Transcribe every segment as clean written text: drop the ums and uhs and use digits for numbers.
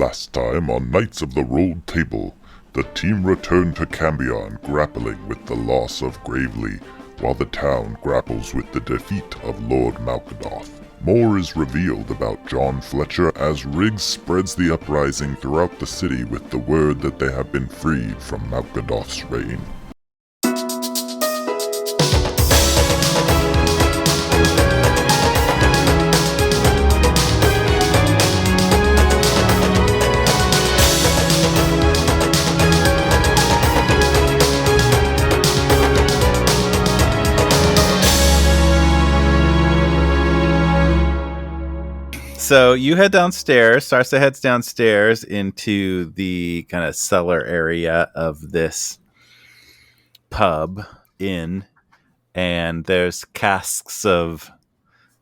Last time on Knights of the Rolled Table, the team returned to Cambion grappling with the loss of Gravely, while the town grapples with the defeat of Lord Malkadoth. More is revealed about John Fletcher as Riggs spreads the uprising throughout the city with the word that they have been freed from Malkadoth's reign. So you head downstairs. Sarsa heads downstairs into the kind of cellar area of this pub inn, and there's casks of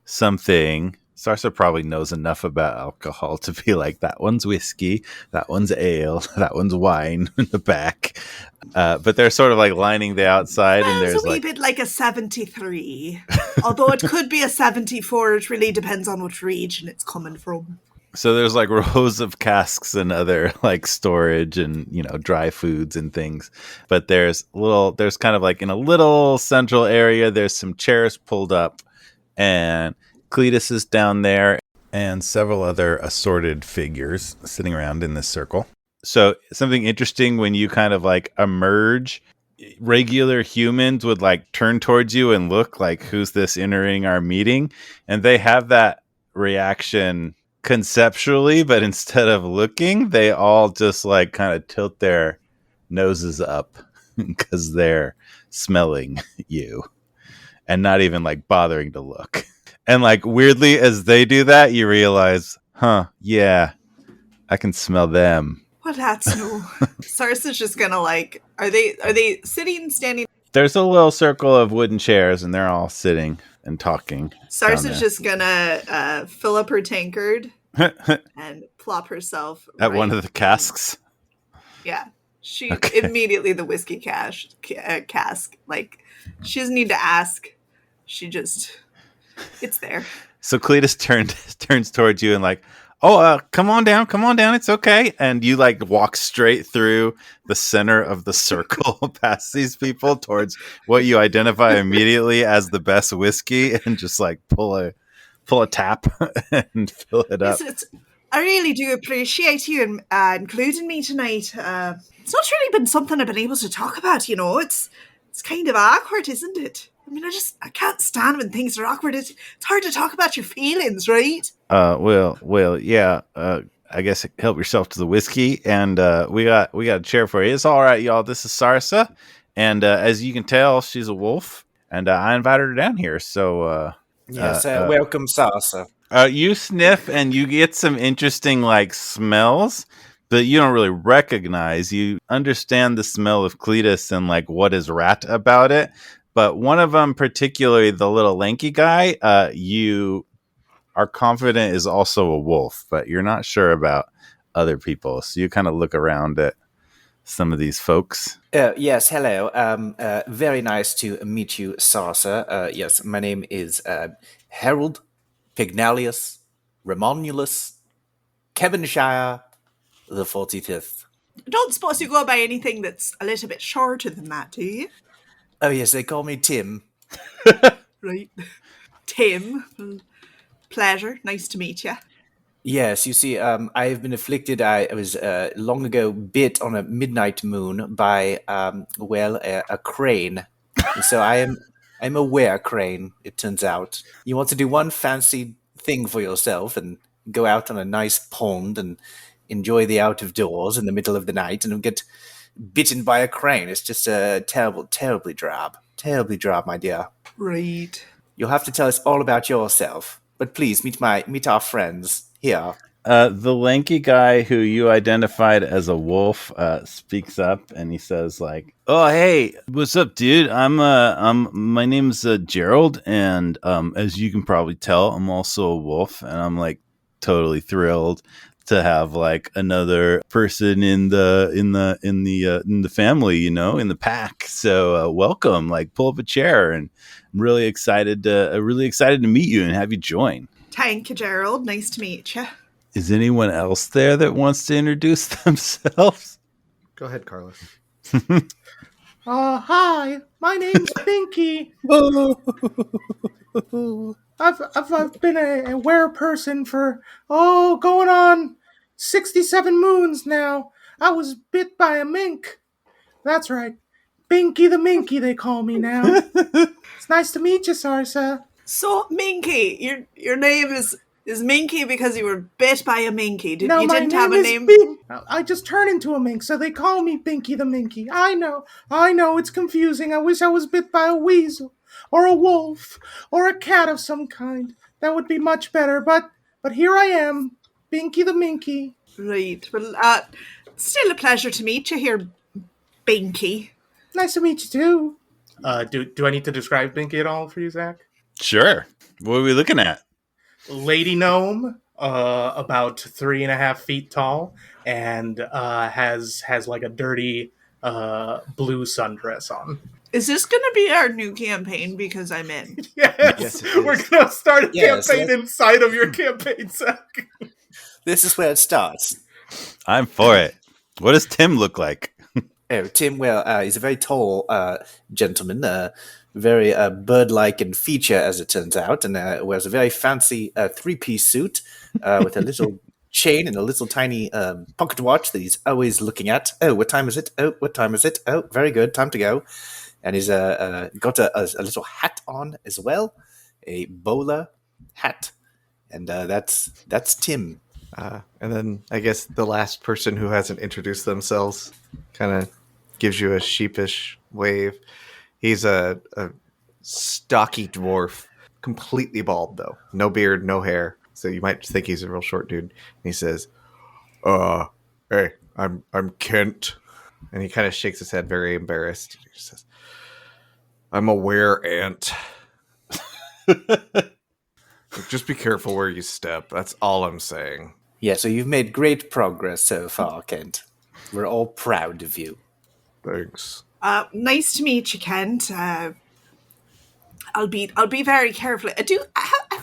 something. Sarsa probably knows enough about alcohol to be like, that one's whiskey, that one's ale, that one's wine in the back. But they're sort of like lining the outside, and there's a wee bit like a 73. Although it could be a 74. It really depends on which region it's coming from. So there's like rows of casks and other like storage and, dry foods and things. But there's kind of like in a little central area, there's some chairs pulled up, and Cletus is down there and several other assorted figures sitting around in this circle. So something interesting, when you kind of like emerge, regular humans would like turn towards you and look like, who's this entering our meeting? And they have that reaction conceptually, but instead of looking, they all just like kind of tilt their noses up because they're smelling you and not even like bothering to look. And like weirdly, as they do that, you realize, yeah, I can smell them. Well, that's no. Sarsa's just gonna like, are they sitting, standing? There's a little circle of wooden chairs, and they're all sitting and talking. Sarsa's just gonna fill up her tankard and plop herself at one of the casks. Yeah, she immediately the whiskey cask. Like, she doesn't need to ask. She just, it's there. So Cletus turns towards you and like, come on down, it's okay. And you like walk straight through the center of the circle past these people towards what you identify immediately as the best whiskey, and just like pull a tap and fill it up. I really do appreciate you including me tonight. It's not really been something I've been able to talk about, It's kind of awkward, isn't it? I mean, I can't stand when things are awkward. It's hard to talk about your feelings, right? Well, yeah. I guess help yourself to the whiskey, and we got a chair for you. It's all right, y'all. This is Sarsa, and as you can tell, she's a wolf, and I invited her down here. So welcome, Sarsa. You sniff, and you get some interesting like smells, but you don't really recognize. You understand the smell of Cletus and like what is rat about it. But one of them, particularly the little lanky guy, you are confident is also a wolf, but you're not sure about other people. So you kind of look around at some of these folks. Yes, hello. Very nice to meet you, Sarsa. Yes, my name is Harold Pignalius Romulus Kevinshire the 45th. I don't suppose you go by anything that's a little bit shorter than that, do you? Oh, yes, they call me Tim. Right. Tim. Pleasure. Nice to meet you. Yes, you see, I have been afflicted. I was long ago bit on a midnight moon by, a crane. And so I'm a were-crane, it turns out. You want to do one fancy thing for yourself and go out on a nice pond and enjoy the out-of-doors in the middle of the night and get bitten by a crane. It's just terribly drab, my dear. Right. You'll have to tell us all about yourself, but please meet our friends here. The lanky guy who you identified as a wolf speaks up, and he says like, "Oh, hey, what's up, dude? My name's Gerald, and as you can probably tell, I'm also a wolf, and I'm like totally thrilled to have like another person in the family, in the pack. So welcome. Like, pull up a chair, and I'm really excited to meet you and have you join." Thank you, Gerald. Nice to meet you. Is anyone else there that wants to introduce themselves? Go ahead, Carlos. Hi, my name's Binky. I've been a were person for going on 67 moons now. I was bit by a mink. That's right, Binky the Minky they call me now. It's nice to meet you, Sarsa. So, Minky, your name is Minky because you were bit by a minky. You didn't have a name? I just turned into a mink, so they call me Binky the Minky. I know, it's confusing. I wish I was bit by a weasel, or a wolf, or a cat of some kind. That would be much better, but here I am, Binky the Minky. Right, well, still a pleasure to meet you here, Binky. Nice to meet you, too. Do I need to describe Binky at all for you, Zach? Sure. What are we looking at? Lady gnome, about 3.5 feet tall, and has like a dirty blue sundress on. Is this going to be our new campaign? Because I'm in. Yes, we're going to start a campaign inside of your campaign, Zach. This is where it starts. I'm for it. What does Tim look like? Oh, Tim, well, he's a very tall gentleman, very bird-like in feature, as it turns out, and wears a very fancy three-piece suit with a little chain and a little tiny pocket watch that he's always looking at. Oh, what time is it? Oh, what time is it? Oh, very good, time to go. And he's got a little hat on as well, a bowler hat, and that's Tim. And then I guess the last person who hasn't introduced themselves kind of gives you a sheepish wave. He's a stocky dwarf, completely bald though. No beard, no hair. So you might think he's a real short dude. And he says, hey, I'm Kent. And he kind of shakes his head, very embarrassed. He says, I'm a were-ant. Just be careful where you step. That's all I'm saying. Yeah, so you've made great progress so far, Kent. We're all proud of you. Thanks. Nice to meet you, Kent. I'll be very careful. I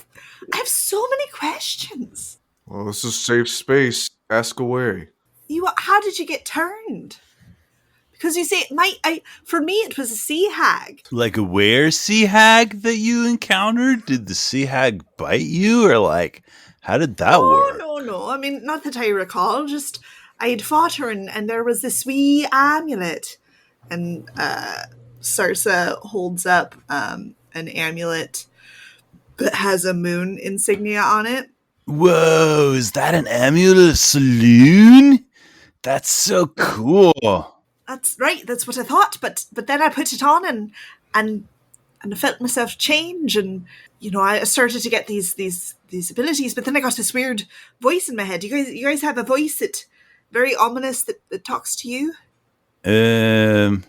have so many questions. Well, this is a safe space. Ask away. How did you get turned? Because you see, for me it was a sea hag. Like a were sea hag that you encountered? Did the sea hag bite you, or like how did that work? No. I mean, not that I recall. Just I had fought her, and there was this wee amulet, and Sarsa holds up an amulet that has a moon insignia on it. Whoa! Is that an amulet of Saloon? That's so cool. That's right. That's what I thought. But then I put it on and I felt myself change, and I started to get these abilities. But then I got this weird voice in my head. You guys have a voice that very ominous that talks to you. I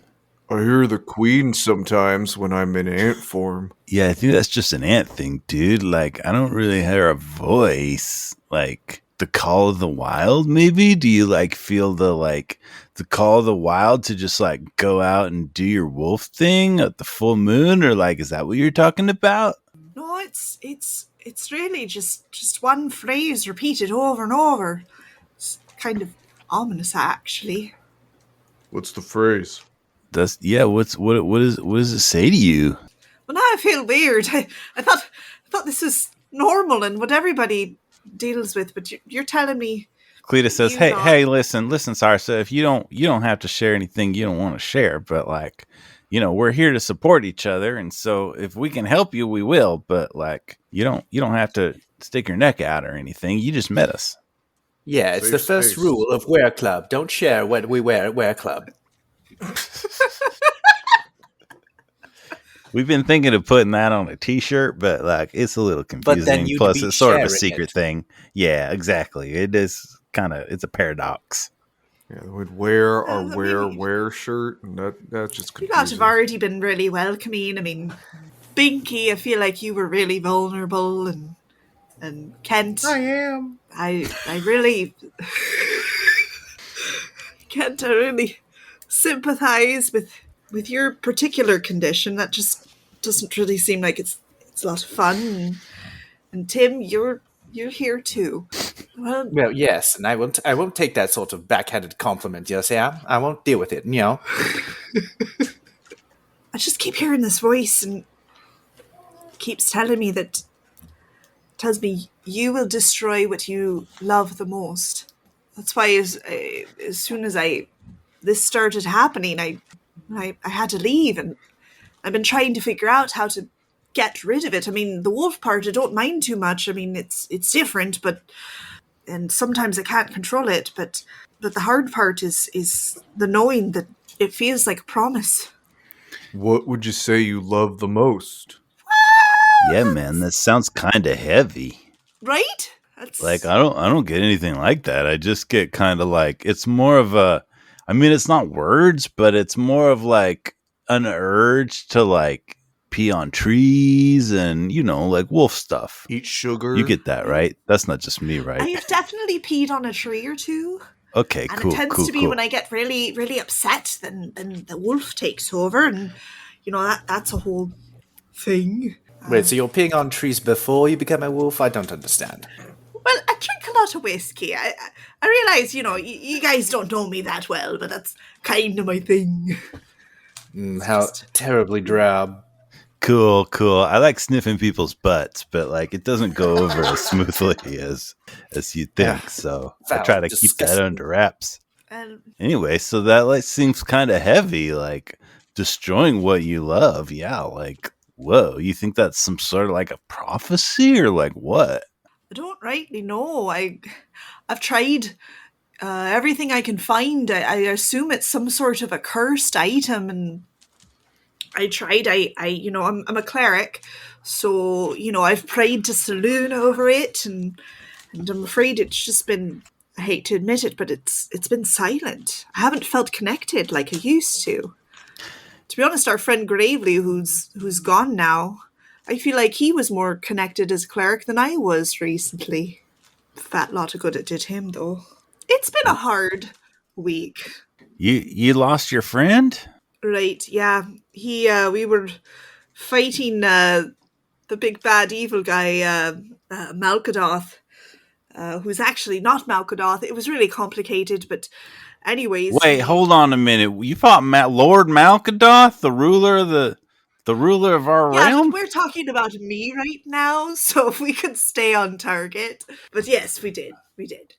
hear the queen sometimes when I'm in ant form. Yeah, I think that's just an ant thing, dude. Like, I don't really hear a voice. Like, the call of the wild, maybe? Do you, like, feel the call of the wild to just, like, go out and do your wolf thing at the full moon? Or, like, is that what you're talking about? No, it's really just one phrase repeated over and over. It's kind of ominous, actually. What's the phrase? What does it say to you? Well, now I feel weird. I thought this was normal and what everybody deals with, but you're telling me. Cleta says, "Hey, listen, Sarsa. If you don't have to share anything you don't want to share, but like, we're here to support each other, and so if we can help you, we will. But like, you don't have to stick your neck out or anything. You just met us." Yeah, it's the first rule of Wear Club. Don't share what we wear at Wear Club. We've been thinking of putting that on a t-shirt, but like it's a little confusing. But then you'd Plus, be it's sort of a sharing secret it. thing. Yeah, exactly. It is it's a paradox. Yeah, we'd wear our wear shirt, and that's just confusing. You guys have already been really welcoming. I mean, Binky, I feel like you were really vulnerable, and Kent, I am. I really, Kent, I really sympathize with your particular condition. That just doesn't really seem like it's a lot of fun. And Tim, you're here too. Well, Well, yes, and I won't take that sort of backhanded compliment. Yes, yeah, I won't deal with it. I just keep hearing this voice, and it keeps telling me tells me you will destroy what you love the most. That's why as soon as this started happening, I had to leave, and I've been trying to figure out how to get rid of it. I mean, the wolf part I don't mind too much. I mean, it's different, and sometimes I can't control it, but the hard part is the knowing that it feels like a promise. What would you say you love the most? Yeah, man, that sounds kind of heavy. Right? That's Like I don't get anything like that. I just get kind of like it's more of a. I mean, it's not words, but it's more of like an urge to like pee on trees and like wolf stuff. Eat sugar. You get that, right? That's not just me, I right? have definitely peed on a tree or two. Okay, And cool. it tends to be when I get really, really upset, then the wolf takes over, and that's a whole thing. Wait, so you're peeing on trees before you become a wolf? I don't understand. Well, I drink a lot of whiskey. I realize, you guys don't know me that well, but that's kind of my thing. How terribly drab. Cool. I like sniffing people's butts, but like it doesn't go over as smoothly as you think. So I try to keep that under wraps. Anyway, so that like seems kind of heavy, like destroying what you love. Yeah, like whoa, you think that's some sort of like a prophecy or like what? I don't rightly know. I've tried everything I can find. I assume it's some sort of a cursed item, and I tried. I'm a cleric, so I've prayed to Saloon over it, and I'm afraid it's just been. I hate to admit it, but it's been silent. I haven't felt connected like I used to. To be honest, our friend Gravely, who's gone now, I feel like he was more connected as a cleric than I was recently. Fat lot of good it did him, though. It's been a hard week. You lost your friend? Right, yeah. We were fighting the big bad evil guy, Malkadoth, who's actually not Malkadoth. It was really complicated, but anyways. Wait, hold on a minute. You fought Lord Malkadoth, the ruler of our realm? But we're talking about me right now, so if we could stay on target. But yes, we did.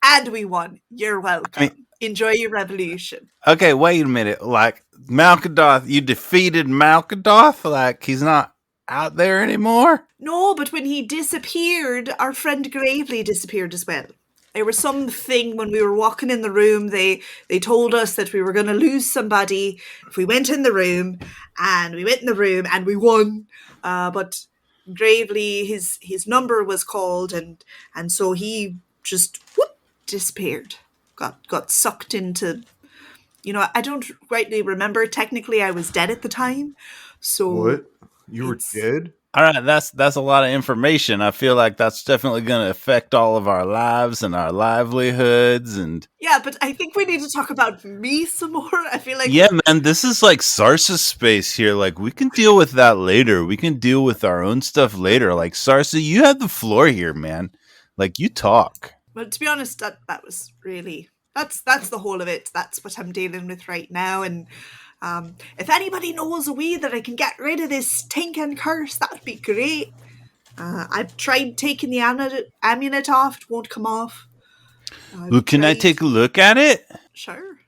And we won. You're welcome. Enjoy your revolution. Okay, wait a minute. Like, Malkadoth, you defeated Malkadoth? Like, he's not out there anymore? No, but when he disappeared, our friend Gravely disappeared as well. There was something when we were walking in the room, they told us that we were going to lose somebody if we went in the room, and we went in the room and we won. But Gravely, his number was called, and so he just disappeared. Got sucked into, I don't rightly remember. Technically, I was dead at the time. So what? You were dead? All right, that's a lot of information. I feel like that's definitely going to affect all of our lives and our livelihoods. And yeah, but I think we need to talk about me some more. I feel like man, this is like Sarsa space here. Like we can deal with that later. We can deal with our own stuff later. Like Sarsa, you have the floor here, man. Like you talk. Well, to be honest, that was really that's the whole of it. That's what I'm dealing with right now, and. If anybody knows a way that I can get rid of this stinking curse, that would be great. I've tried taking the amulet off. It won't come off. Well, can I take a look at it? Sure.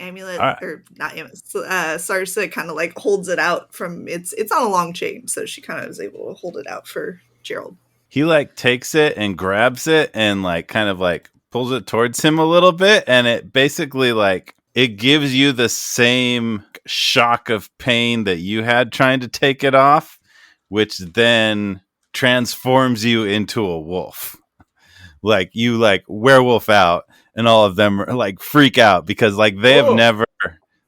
Amulet, or not amulet. Sarsa kind of like holds it out from, it's on a long chain, so she kind of is able to hold it out for Gerald. He like takes it and grabs it and like kind of like pulls it towards him a little bit, and it basically like it gives you the same shock of pain that you had trying to take it off, which then transforms you into a wolf. Like you like werewolf out, and all of them are like freak out because like they have never,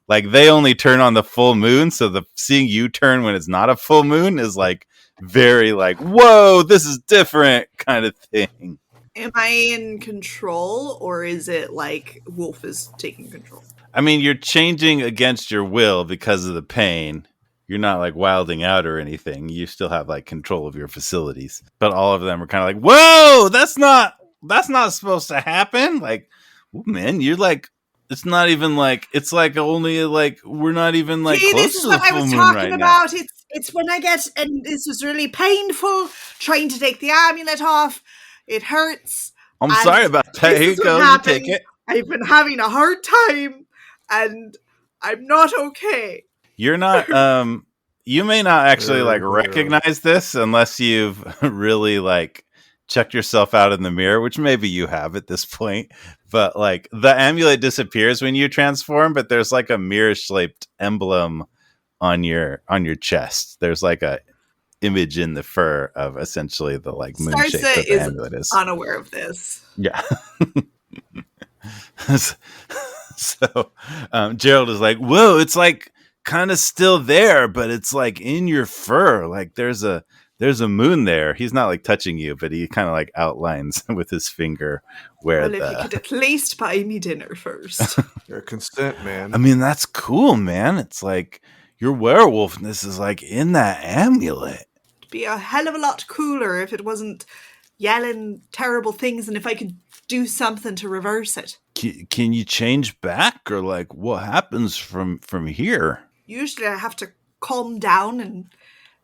like they only turn on the full moon. So the seeing you turn when it's not a full moon is like very like, whoa, this is different kind of thing. Am I in control, or is it like Wolf is taking control? I mean, you're changing against your will because of the pain. You're not like wilding out or anything. You still have like control of your facilities. But all of them are kind of like, whoa, that's not that's not supposed to happen. Like, man, you're like, it's not even like, it's like only like, we're not even like See, close this is to the what I full was moon talking right now. about. It's when I get, and this was really painful, trying to take the amulet off. It hurts. I'm and sorry about that. this Here you is what go. You happened. take it. I've been having a hard time, and I'm not okay. You're not, you may not actually like Later on. recognize this unless you've really like checked yourself out in the mirror, which maybe you have at this point. But like the amulet disappears when you transform, but there's like a mirror shaped emblem on your chest. There's like a image in the fur of essentially the like moon shape Sarsa that the is amulet is. unaware of this. Yeah. So Gerald is like, whoa, it's like kind of still there, but it's like in your fur. Like there's a moon there. He's not like touching you, but he kind of like outlines with his finger where Well, if you could at least buy me dinner first. Your consent, man. I mean, that's cool, man. It's like your werewolfness is like in that amulet. It'd be a hell of a lot cooler if it wasn't yelling terrible things and if I could do something to reverse it. Can you change back, or like what happens from here? Usually I have to calm down and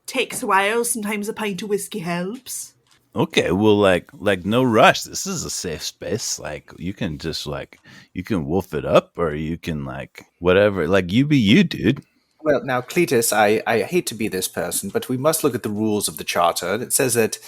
takes a while. Sometimes a pint of whiskey helps. Okay, well, like no rush. This is a safe space. Like you can just like you can wolf it up, or you can like whatever. Like you be you, dude. Well, now, Cletus, I hate to be this person, but we must look at the rules of the Charter. It says that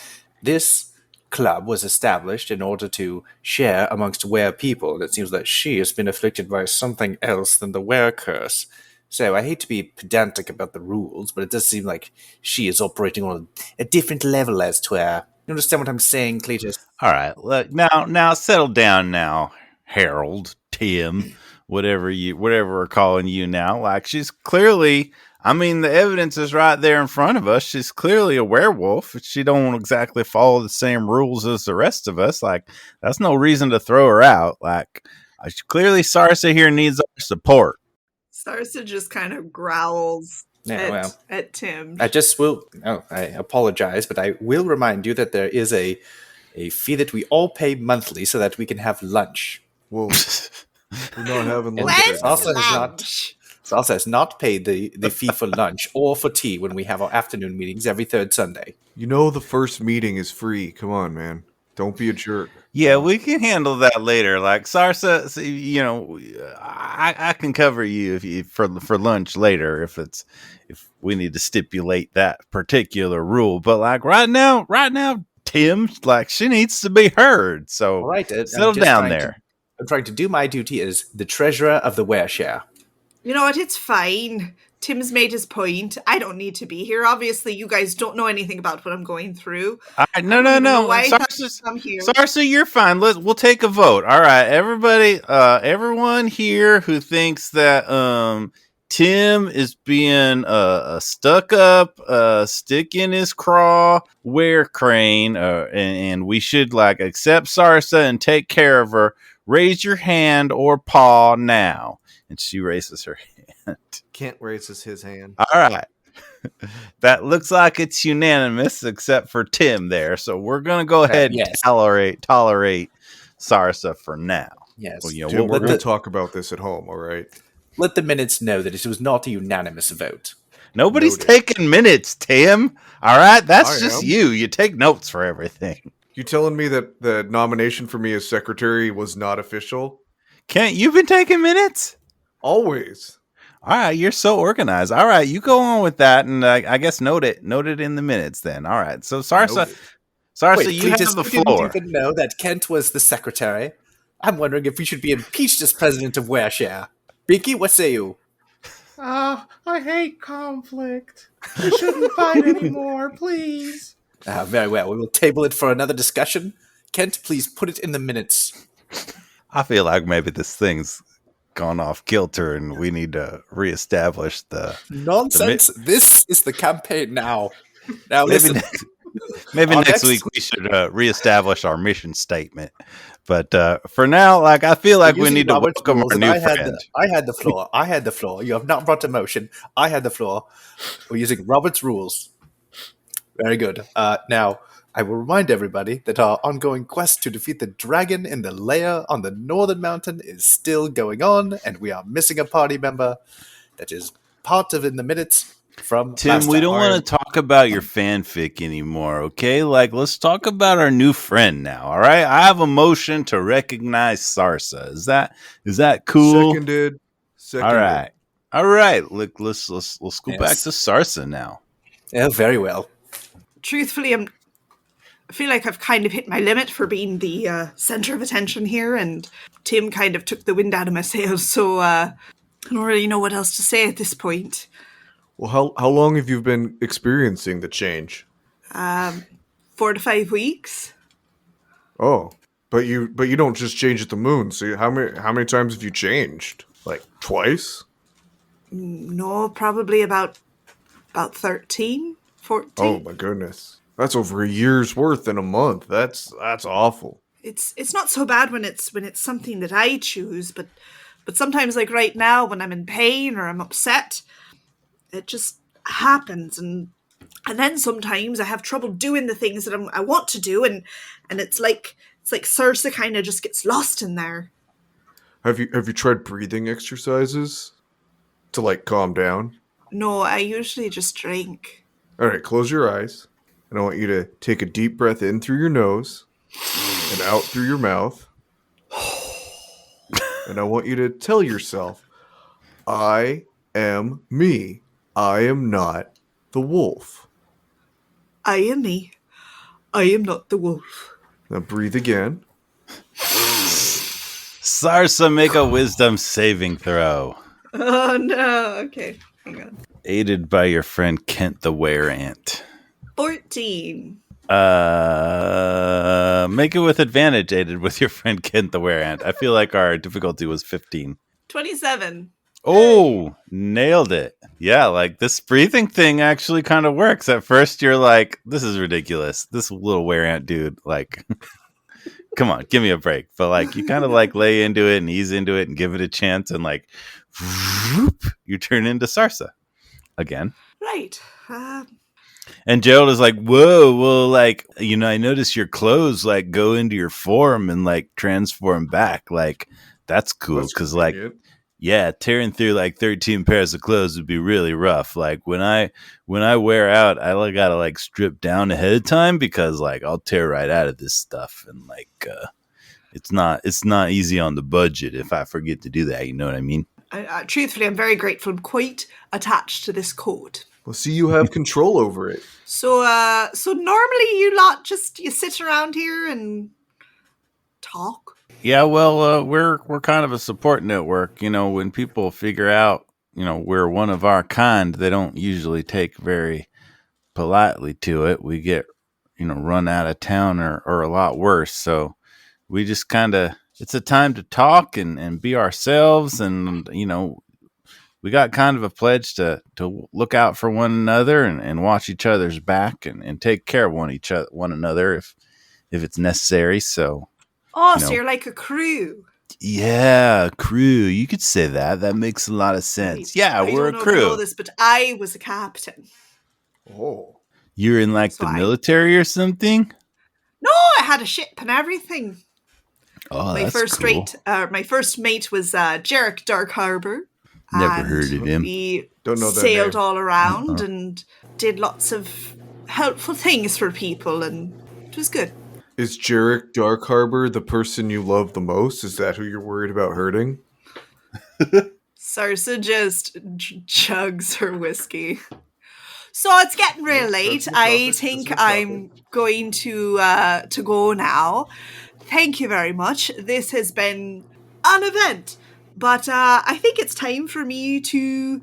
this club was established in order to share amongst were people. And it seems that she has been afflicted by something else than the were curse. So I hate to be pedantic about the rules, but it does seem like she is operating on a different level as to her. You understand what I'm saying, Cletus? All right, look now, settle down now, Harold, Tim, whatever we're calling you now. Like she's clearly, I mean, the evidence is right there in front of us. She's clearly a werewolf. She don't exactly follow the same rules as the rest of us. Like that's no reason to throw her out. Like clearly, Sarsa here needs our support. Sarsa just kind of growls at Tim. I just will. Oh, I apologize, but I will remind you that there is a fee that we all pay monthly so that we can have lunch. Whoa. We're not having lunch. When's Salsa has not paid the fee for lunch or for tea when we have our afternoon meetings every third Sunday. You know the first meeting is free. Come on, man. Don't be a jerk. Yeah, we can handle that later. Like Sarsa, you know, I can cover you for lunch later if we need to stipulate that particular rule. But like right now, Tim, like she needs to be heard. So All right, settle down there. I'm trying to do my duty as the treasurer of the Wereshare. You know what? It's fine. Tim's made his point. I don't need to be here. Obviously, you guys don't know anything about what I'm going through. All right, no. I'm here. Sarsa, you're fine. We'll take a vote. All right, everybody, everyone here who thinks that Tim is being a stuck up, stick in his craw, werecrane, and we should like accept Sarsa and take care of her. Raise your hand or paw now. And she raises her hand. Kent raises his hand. All right. That looks like it's unanimous except for Tim there. So we're going to go ahead and tolerate Sarsa for now. Yes. Well, you know, Tim, we're going the- to talk about this at home, all right? Let the minutes know that it was not a unanimous vote. nobody's Noted. taking minutes, Tim. All right. That's I just am. you. You take notes for everything. You telling me that the nomination for me as secretary was not official? Kent, you've been taking minutes? Always. All right, you're so organized. All right, you go on with that, and I guess note it in the minutes. Then, all right. So, Sarsa, Noted. Sarsa, Wait, you have Cletus, the you floor. didn't even know that Kent was the secretary. I'm wondering if we should be impeached as president of Wereshare. Binky, what say you? I hate conflict. We shouldn't fight anymore, please. Very well. We will table it for another discussion. Kent, please put it in the minutes. I feel like maybe this thing's gone off kilter, and we need to reestablish the. Nonsense. This is the campaign now. Now Maybe listen. maybe Our next next- week we should reestablish our mission statement. But for now, like I feel like we Using need to Robert's welcome rules, our and new I had friend. I had the floor. I had the floor. You have not brought a motion. I had the floor. We're using Robert's rules. Very good. Now, I will remind everybody that our ongoing quest to defeat the dragon in the lair on the northern mountain is still going on, and we are missing a party member that is part of in the minutes from Tim, last we time. don't want to talk about your fanfic anymore, okay? Like, let's talk about our new friend now, all right? I have a motion to recognize Sarsa. Is that cool? Seconded. All right. Look, let's go back to Sarsa now. Yeah, very well. Truthfully, I feel like I've kind of hit my limit for being the center of attention here, and Tim kind of took the wind out of my sails, so I don't really know what else to say at this point. Well, how long have you been experiencing the change? 4 to 5 weeks. Oh, but you don't just change at the moon. So how many times have you changed? Like twice? No, probably about 13, 14. Oh my goodness, that's over a year's worth in a month. That's awful. It's not so bad when it's something that I choose, but sometimes, like right now, when I'm in pain or I'm upset, it just happens, and then sometimes I have trouble doing the things that I want to do, and it's like Sarsa kind of just gets lost in there. Have you tried breathing exercises to like calm down? No, I usually just drink. All right, close your eyes, and I want you to take a deep breath in through your nose and out through your mouth. And I want you to tell yourself, I am me. I am not the wolf. I am me. I am not the wolf. Now breathe again. Sarsa, make a wisdom saving throw. Oh no, okay, hang on. Aided by your friend Kent the Were-Ant. 14. Make it with advantage, aided with your friend Kent the Were-Ant. I feel like our difficulty was 15. 27. Oh, nailed it. Yeah, like this breathing thing actually kind of works. At first you're like, this is ridiculous. This little Were-Ant dude, like, come on, give me a break. But like, you kind of like lay into it and ease into it and give it a chance, and like, whoop, you turn into Sarsa again. Right. And Gerald is like, whoa, well, like, you know, I notice your clothes like go into your form and like transform back. Like, that's cool. Because like, yeah, tearing through like 13 pairs of clothes would be really rough. Like when I wear out, I gotta like strip down ahead of time, because like I'll tear right out of this stuff, and like it's not easy on the budget if I forget to do that. You know what I mean? Truthfully, I'm very grateful. I'm quite attached to this coat. Well, see, you have control over it. So normally you lot you sit around here and talk. Yeah, well, we're kind of a support network. You know, when people figure out, you know, we're one of our kind, they don't usually take very politely to it. We get, you know, run out of town or a lot worse. So we just kind of, it's a time to talk and be ourselves. And, you know, we got kind of a pledge to look out for one another and watch each other's back and take care of one another if it's necessary. So. Oh, so you're like a crew. Yeah, crew. You could say that. That makes a lot of sense. Yeah, we're a crew. I don't know this, but I was a captain. Oh. You're in like the military or something? No, I had a ship and everything. Oh, that's cool. My first mate was Jarek Dark Harbor. Never heard of him. We don't know that sailed name. all around and did lots of helpful things for people, and it was good. Is Jarek Dark Harbor the person you love the most? Is that who you're worried about hurting? Sarsa just chugs her whiskey. So it's getting real late. I think I'm going to go now. Thank you very much. This has been an event. But I think it's time for me to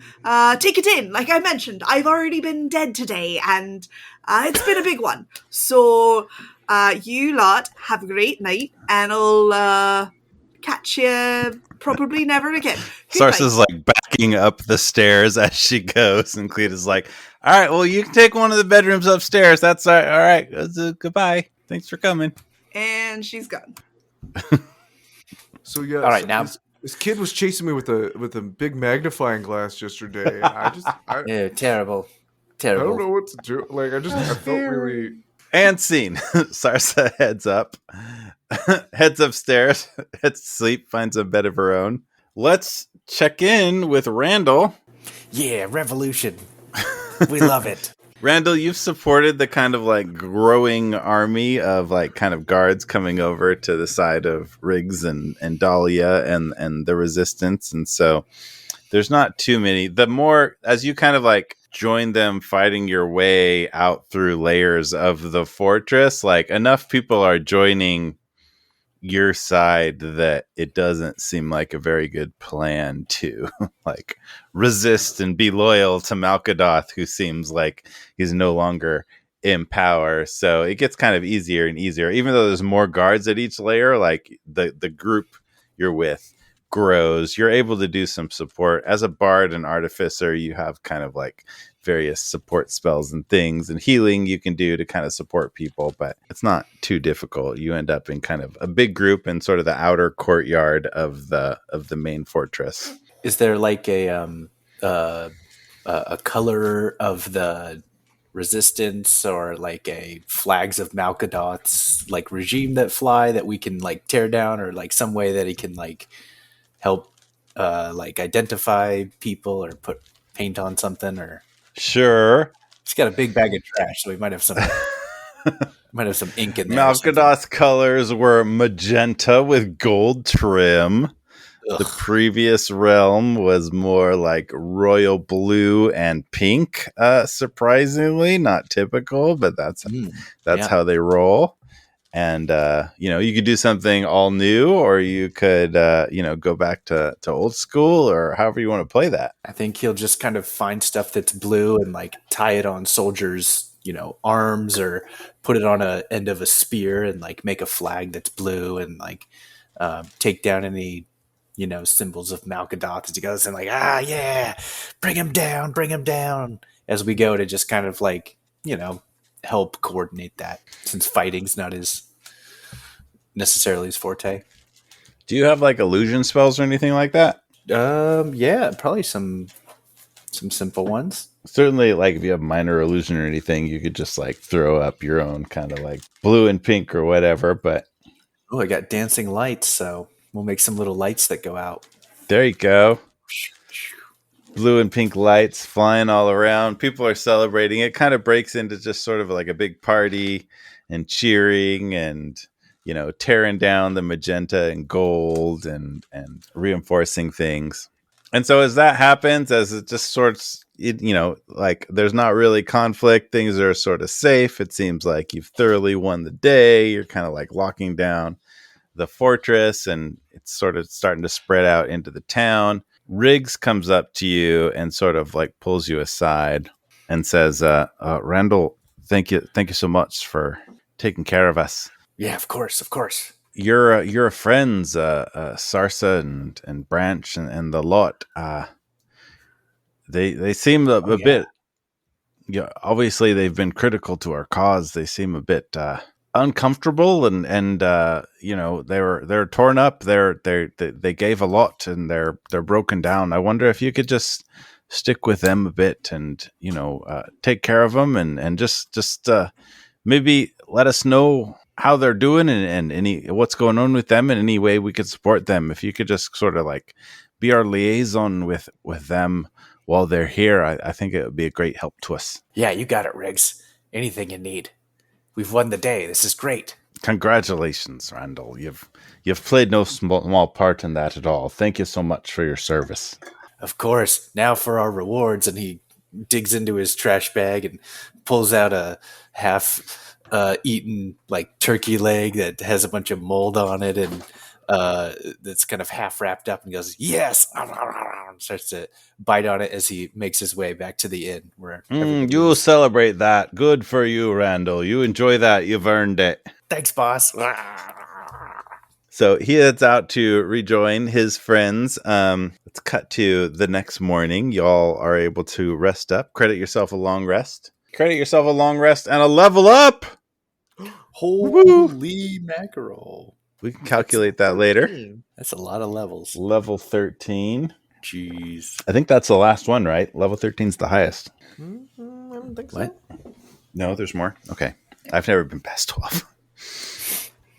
take it in. Like I mentioned, I've already been dead today, and it's been a big one. So you lot have a great night, and I'll catch you probably never again. Sarsa's like backing up the stairs as she goes, and Cleta's like, all right, well, you can take one of the bedrooms upstairs. That's all right. Goodbye. Thanks for coming. And she's gone. So yeah. All right, now. This kid was chasing me with a big magnifying glass yesterday. And yeah, terrible. I don't know what to do. Like I felt really And scene. Sarsa heads up, heads upstairs, heads to sleep, finds a bed of her own. Let's check in with Randall. Yeah, revolution. We love it. Randall, you've supported the kind of like growing army of like kind of guards coming over to the side of Riggs and Dahlia and the resistance. And so there's not too many. The more, as you kind of like join them fighting your way out through layers of the fortress, like enough people are joining your side that it doesn't seem like a very good plan to like resist and be loyal to Malkadoth, who seems like he's no longer in power. So it gets kind of easier and easier, even though there's more guards at each layer. Like the group you're with grows. You're able to do some support as a bard and artificer. You have kind of like various support spells and things and healing you can do to kind of support people, but it's not too difficult. You end up in kind of a big group in sort of the outer courtyard of the main fortress. Is there like a color of the resistance or like a flags of Malkadoth's like regime that fly that we can like tear down, or like some way that he can like help like identify people or put paint on something? Or sure, he's got a big bag of trash, so we might have some ink in there. Malkadoth's colors were magenta with gold trim. Ugh. The previous realm was more like royal blue and pink, surprisingly, not typical, but that's how they roll. And you could do something all new, or you could go back to old school, or however you want to play that. I think he'll just kind of find stuff that's blue and like tie it on soldiers' arms, or put it on a end of a spear and like make a flag that's blue, and like take down any symbols of Malkadoth as he goes, and like, yeah, bring him down as we go, to just kind of like help coordinate that, since fighting's not necessarily his forte. Do you have like illusion spells or anything like that? Yeah, probably some simple ones. Certainly, like if you have minor illusion or anything, you could just like throw up your own kind of like blue and pink or whatever. But I got dancing lights, so we'll make some little lights that go out. There you go. Blue and pink lights flying all around. People are celebrating. It kind of breaks into just sort of like a big party and cheering and, tearing down the magenta and gold and reinforcing things. And so as that happens, as it just sorts, like there's not really conflict. Things are sort of safe. It seems like you've thoroughly won the day. You're kind of like locking down the fortress, and it's sort of starting to spread out into the town. Riggs comes up to you and sort of like pulls you aside and says, Randall, thank you so much for taking care of us. Yeah, of course. Your friends, Sarsa and Branch and the lot, they seem a bit, obviously they've been critical to our cause. They seem a bit uncomfortable and they're torn up. They gave a lot and they're broken down. I wonder if you could just stick with them a bit and take care of them and just maybe let us know how they're doing and any what's going on with them, and any way we could support them. If you could just sort of like be our liaison with them while they're here, I think it would be a great help to us. Yeah, you got it, Riggs. Anything you need. We've won the day. This is great. Congratulations, Randall. You've played no small part in that at all. Thank you so much for your service. Of course. Now for our rewards. And he digs into his trash bag and pulls out a half eaten like turkey leg that has a bunch of mold on it, and that's kind of half wrapped up, and goes, yes, and starts to bite on it as he makes his way back to the inn. Where you celebrate that. Good for you, Randall. You enjoy that. You've earned it. Thanks, boss. So he heads out to rejoin his friends. Let's cut to the next morning. Y'all are able to rest up. Credit yourself a long rest. And a level up. Holy mackerel. We can calculate that later. That's a lot of levels. Level 13. Jeez. I think that's the last one, right? Level 13 is the highest. I don't think so. What? No, there's more. Okay. I've never been past 12.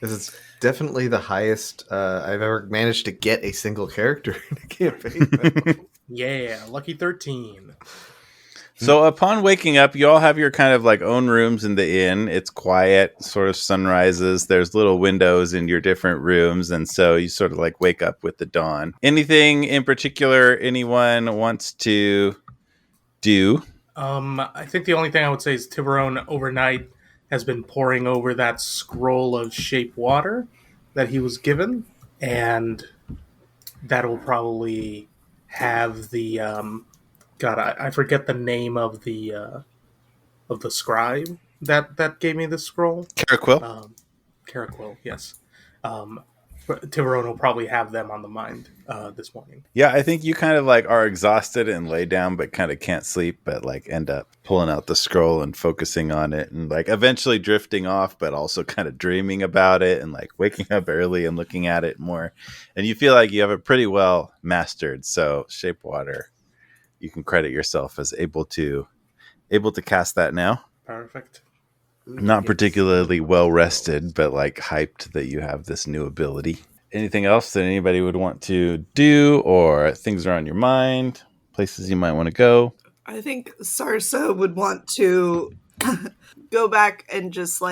This is definitely the highest I've ever managed to get a single character in a campaign. though. Yeah, lucky 13. So upon waking up, you all have your kind of like own rooms in the inn. It's quiet, sort of sunrises. There's little windows in your different rooms. And so you sort of like wake up with the dawn. Anything in particular anyone wants to do? I think the only thing I would say is Tiburon overnight has been poring over that scroll of shape water that he was given, and that will probably have the God, I forget the name of the scribe that gave me the scroll. Caraquill? Caraquill, yes. Tiburon will probably have them on the mind this morning. Yeah, I think you kind of like are exhausted and lay down, but kind of can't sleep, but like end up pulling out the scroll and focusing on it and like eventually drifting off, but also kind of dreaming about it and like waking up early and looking at it more. And you feel like you have it pretty well mastered. So Shape Water, you can credit yourself as able to cast that now. Perfect. Not particularly well rested, but like hyped that you have this new ability. Anything else that anybody would want to do, or things are on your mind, places you might want to go? I think Sarsa would want to go back and just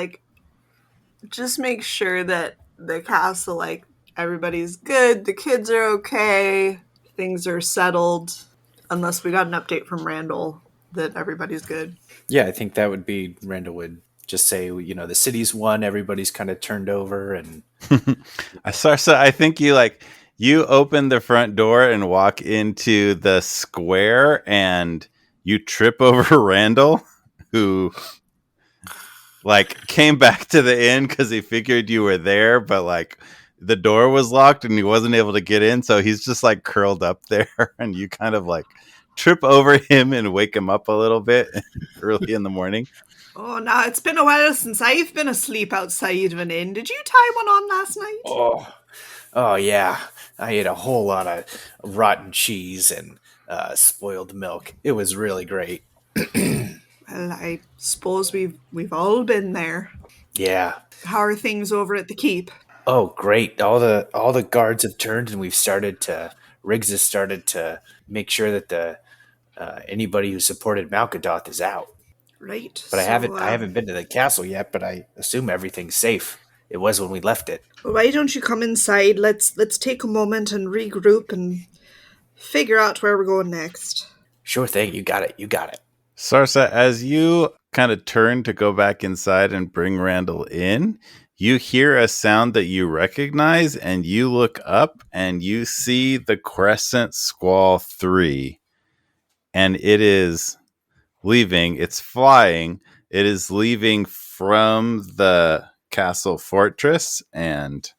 make sure that the castle, like, everybody's good, the kids are okay, things are settled, unless we got an update from Randall that everybody's good. Yeah, I think that would be Randall would just say, you know, the city's won, everybody's kind of turned over, and Sarsa, I think you open the front door and walk into the square, and you trip over Randall, who like came back to the inn because he figured you were there, but like the door was locked and he wasn't able to get in, so he's just like curled up there, and you kind of like trip over him and wake him up a little bit early in the morning. Oh, now it's been a while since I've been asleep outside of an inn. Did you tie one on last night? oh yeah, I ate a whole lot of rotten cheese and spoiled milk. It was really great. Well, I suppose we've all been there. Yeah. How are things over at the keep? Oh, great! All the guards have turned, and Riggs has started to make sure that the anybody who supported Malkadoth is out. Right. But I haven't been to the castle yet, but I assume everything's safe. It was when we left it. Why don't you come inside? Let's take a moment and regroup and figure out where we're going next. Sure thing. You got it. Sarsa, as you kind of turn to go back inside and bring Randall in, you hear a sound that you recognize, and you look up and you see the Crescent Squall 3, and it is leaving. It's flying. It is leaving from the castle fortress and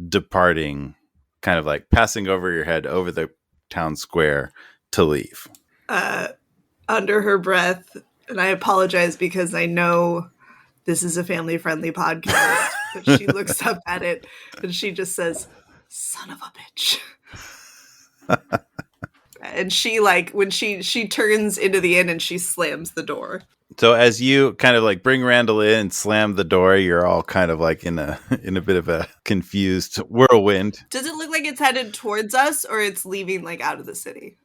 departing, kind of like passing over your head over the town square to leave. Under her breath, and I apologize because I know this is a family-friendly podcast, but she looks up at it and she just says, "Son of a bitch." And she, like, when she turns into the inn and she slams the door. So as you kind of like bring Randall in and slam the door, you're all kind of like in a bit of a confused whirlwind. Does it look like it's headed towards us, or it's leaving like out of the city?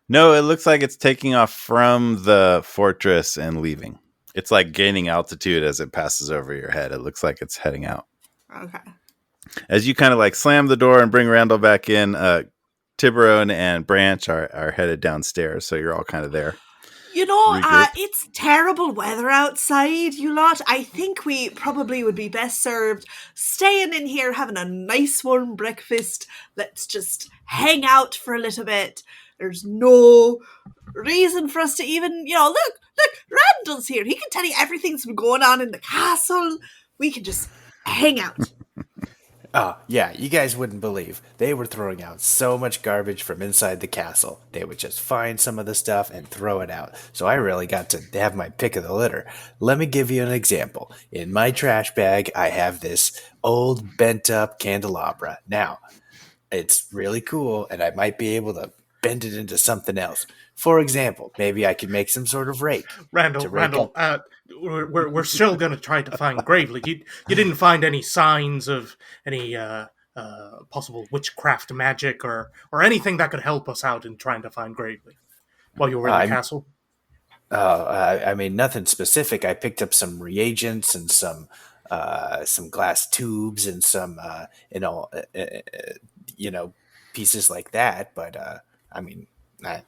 No, it looks like it's taking off from the fortress and leaving. It's like gaining altitude as it passes over your head. It looks like it's heading out. Okay. As you kind of like slam the door and bring Randall back in, Tiburon and Branch are headed downstairs, so you're all kind of there. You know, it's terrible weather outside, you lot. I think we probably would be best served staying in here, having a nice warm breakfast. Let's just hang out for a little bit. There's no reason for us to even, look, Randall's here. He can tell you everything that's been going on in the castle. We can just hang out. Oh, yeah, you guys wouldn't believe. They were throwing out so much garbage from inside the castle. They would just find some of the stuff and throw it out. So I really got to have my pick of the litter. Let me give you an example. In my trash bag, I have this old bent-up candelabra. Now, it's really cool, and I might be able to bend it into something else. For example, maybe I could make some sort of rake. Randall, we're still going to try to find Gravely. You didn't find any signs of any possible witchcraft magic or anything that could help us out in trying to find Gravely while you were in the castle? I mean, nothing specific. I picked up some reagents and some glass tubes and some pieces like that. But I mean, I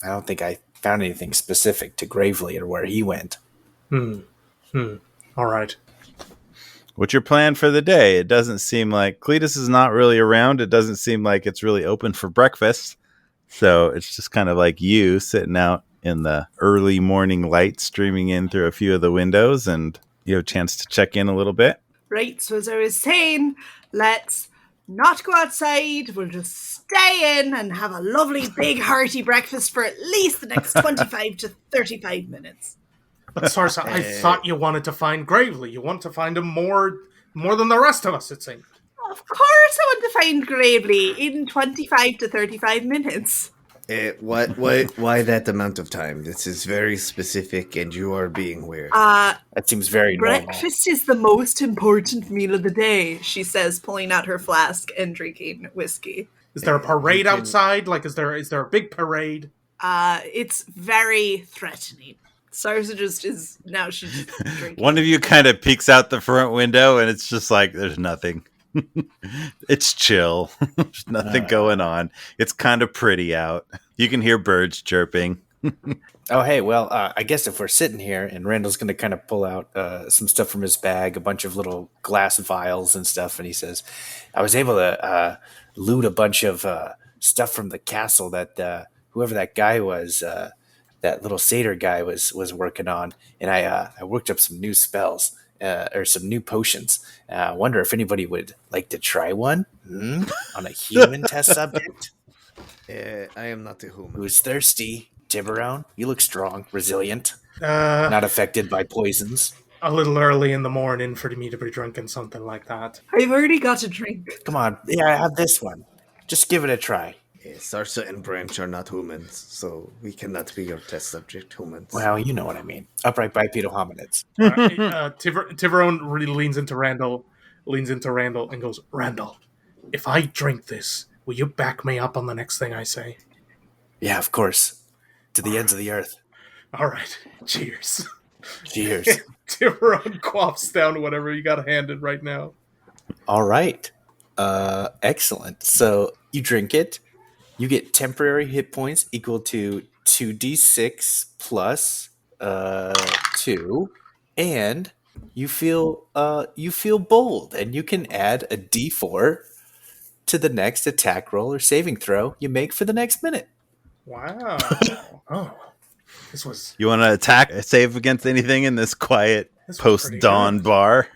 don't think I found anything specific to Gravely or where he went. All right. What's your plan for the day? It doesn't seem like Cletus is not really around. It doesn't seem like it's really open for breakfast. So it's just kind of like you sitting out in the early morning light streaming in through a few of the windows, and you have a chance to check in a little bit. Right, so as I was saying, let's not go outside. We'll just stay in and have a lovely big hearty breakfast for at least the next 25 to 35 minutes. But Sarsa, I thought you wanted to find Gravely. You want to find him more than the rest of us, it seems. Of course I want to find Gravely in 25 to 35 minutes. Why that amount of time? This is very specific, and you are being weird. That seems very normal. Breakfast is the most important meal of the day, she says, pulling out her flask and drinking whiskey. Is there a parade outside? Like, is there a big parade? It's very threatening. Sarsa just is now she's drinking. One of you kind of peeks out the front window, and it's just like there's nothing. It's chill. There's nothing going on. It's kind of pretty out. You can hear birds chirping. Oh, hey, well, I guess if we're sitting here, and Randall's going to kind of pull out some stuff from his bag, a bunch of little glass vials and stuff, and he says, I was able to loot a bunch of stuff from the castle that whoever that guy was, that little satyr guy was working on, and I worked up some new spells. Or some new potions. I wonder if anybody would like to try one on a human test subject. I am not a human. Who's thirsty? Tiburon, you look strong, resilient, not affected by poisons. A little early in the morning for me to be drinking something like that. I've already got a drink. Come on, yeah, I have this one. Just give it a try. Sarsa and Branch are not humans, so we cannot be your test subject humans. Well, you know what I mean. Upright bipedal hominids. Tiburon really leans into Randall and goes, Randall, if I drink this, will you back me up on the next thing I say? Yeah, of course. To the ends of the earth. All right. Cheers. Cheers. Tiburon quaffs down whatever you got handed right now. All right. Excellent. So you drink it. You get temporary hit points equal to 2d6 plus 2, and you feel bold, and you can add a d4 to the next attack roll or saving throw you make for the next minute. Wow. Oh, this was. You want to attack, save against anything in this quiet post-dawn bar?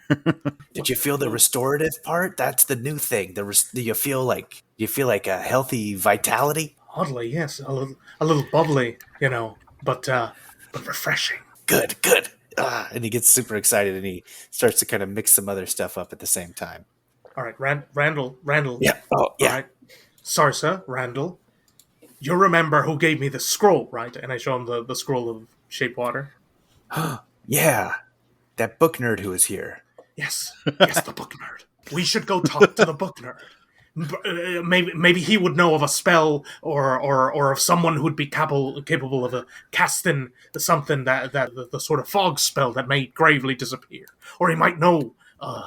Did you feel the restorative part? That's the new thing. Do you feel like a healthy vitality? Oddly, yes, a little bubbly, but refreshing. Good. And he gets super excited, and he starts to kind of mix some other stuff up at the same time. All right, Randall. Yeah. Oh, yeah. All right. Sarsa, Randall, you remember who gave me the scroll, right? And I show him the scroll of shape water. Yeah, that book nerd who was here. Yes, the book nerd. We should go talk to the book nerd. Maybe he would know of a spell or of someone who'd be capable of casting something that the sort of fog spell that made Gravely disappear, or he might know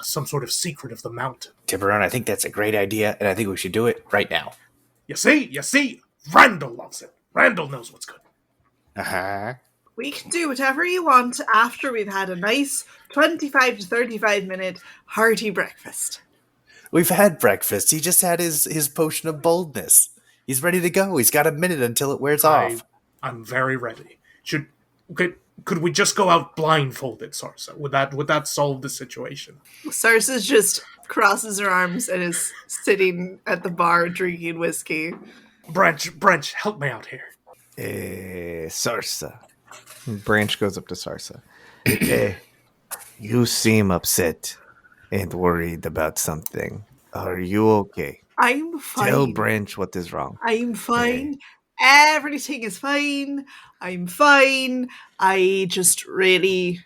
some sort of secret of the mountain. Tiburon, I think that's a great idea, and I think we should do it right now. You see, Randall loves it. Randall knows what's good. We can do whatever you want after we've had a nice 25 to 35 minute hearty breakfast. We've had breakfast. He just had his potion of boldness. He's ready to go. He's got a minute until it wears off. I'm very ready. Could we just go out blindfolded, Sarsa? Would that solve the situation? Sarsa just crosses her arms and is sitting at the bar drinking whiskey. Branch, help me out here. Sarsa. Branch goes up to Sarsa. You seem upset and worried about something. Are you okay? I'm fine. Tell Branch what is wrong. I'm fine. Everything is fine. I'm fine. I just really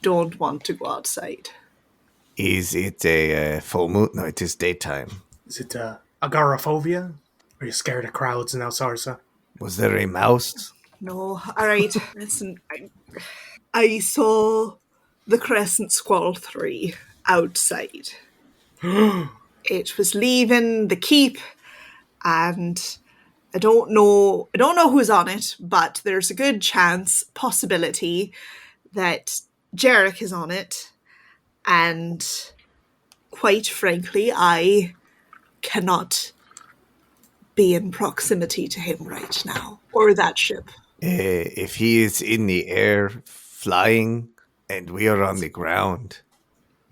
don't want to go outside. Is it a full moon? No, it is daytime. Is it agoraphobia? Are you scared of crowds now, Sarsa? Was there a mouse? No, all right. Listen, I saw the Crescent Squall 3 outside. It was leaving the keep, and I don't know who's on it, but there's a good possibility that Jarek is on it, and quite frankly, I cannot be in proximity to him right now, or that ship. If he is in the air flying and we are on the ground,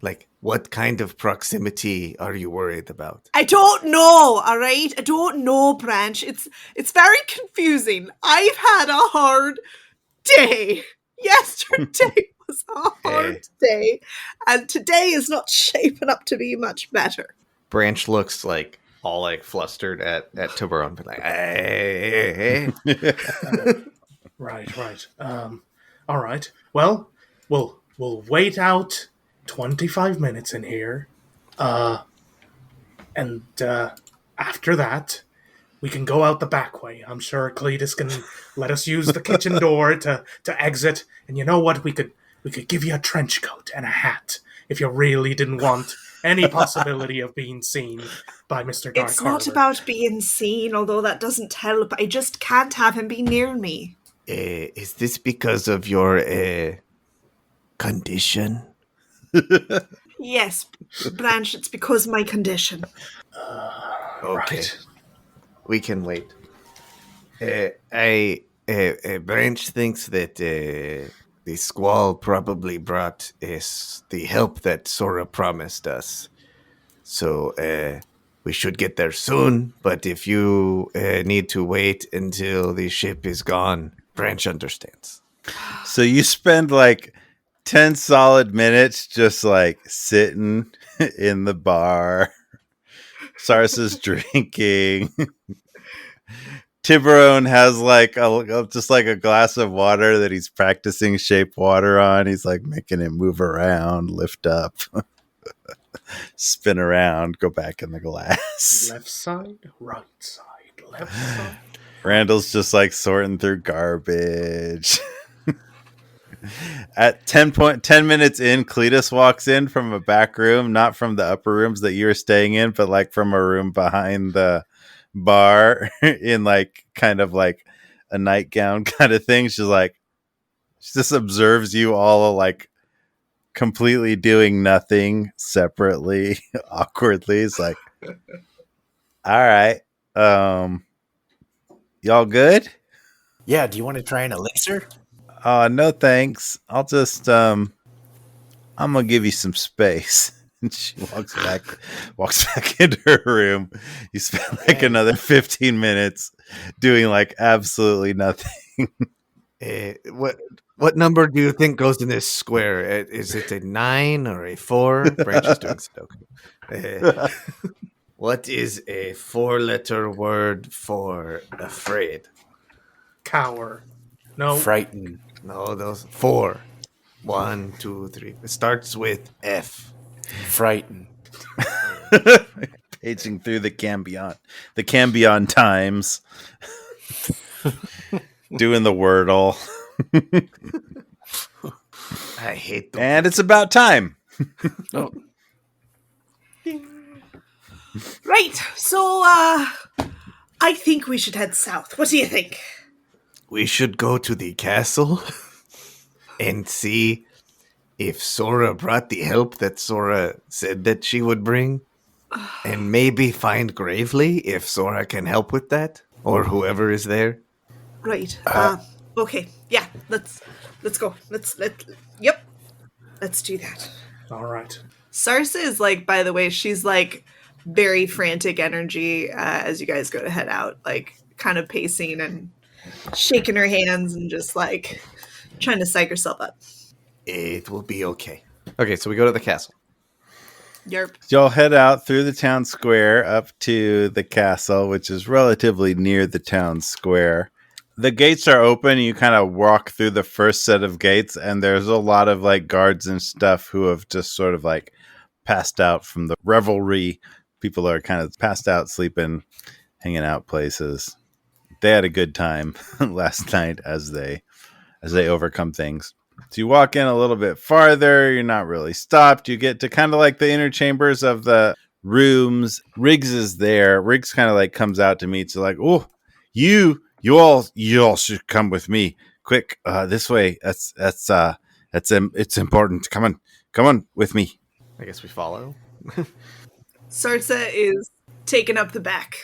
like, what kind of proximity are you worried about? I don't know, all right? I don't know, Branch. It's very confusing. I've had a hard day. Yesterday was a hard day, and today is not shaping up to be much better. Branch looks like all like flustered at Tiburon, but like, hey. Right. All right. Well, we'll wait out 25 minutes in here, and after that, we can go out the back way. I'm sure Cletus can let us use the kitchen door to exit. And you know what? We could give you a trench coat and a hat if you really didn't want any possibility of being seen by Mr. Dark It's not about being seen, although that doesn't help. I just can't have him be near me. Is this because of your condition? Yes, Branch, it's because of my condition. Okay. Right. We can wait. Branch thinks that the squall probably brought us the help that Sora promised us. So we should get there soon, but if you need to wait until the ship is gone, Branch understands. So you spend like 10 solid minutes just like sitting in the bar. Sarsa's drinking. Tiburon has like just like a glass of water that he's practicing shape water on. He's like making it move around, lift up, spin around, go back in the glass. Left side, right side, left side. Randall's just like sorting through garbage. At 10 minutes in, Cletus walks in from a back room, not from the upper rooms that you were staying in, but like from a room behind the bar in like kind of like a nightgown kind of thing. She just observes you all like completely doing nothing separately, awkwardly. It's like, all right, y'all good? Yeah, do you want to try an elixir? No thanks. I'll just I'm gonna give you some space. And she walks back into her room. You spend like another 15 minutes doing like absolutely nothing. What number do you think goes in this square? Is it a 9 or a 4? Branch is doing Sudoku. What is a 4-letter word for afraid? Cower. No. Frightened. No, those 4. 1, 2, 3. It starts with F. Frightened. Paging through the Cambion Times, doing the Wordle. I hate them. And it's about time. Oh, Right, so I think we should head south. What do you think? We should go to the castle and see if Sora brought the help that Sora said that she would bring. And maybe find Gravely if Sora can help with that. Or whoever is there. Right. Okay. Yeah. Let's go. Let's do that. All right. Sarsa is like, by the way, she's like very frantic energy as you guys go to head out, like kind of pacing and shaking her hands and just like trying to psych herself up. It will be okay. Okay, so we go to the castle. Yerp. You'll head out through the town square up to the castle, which is relatively near the town square. The gates are open. You kind of walk through the first set of gates, and there's a lot of like guards and stuff who have just sort of like passed out from the revelry. People are kind of passed out, sleeping, hanging out places. They had a good time last night as they overcome things. So you walk in a little bit farther. You're not really stopped. You get to kind of like the inner chambers of the rooms. Riggs is there. Riggs kind of like comes out to meet you, like, oh, you all should come with me, quick. This way. It's important. Come on with me. I guess we follow. Sarsa is taking up the back.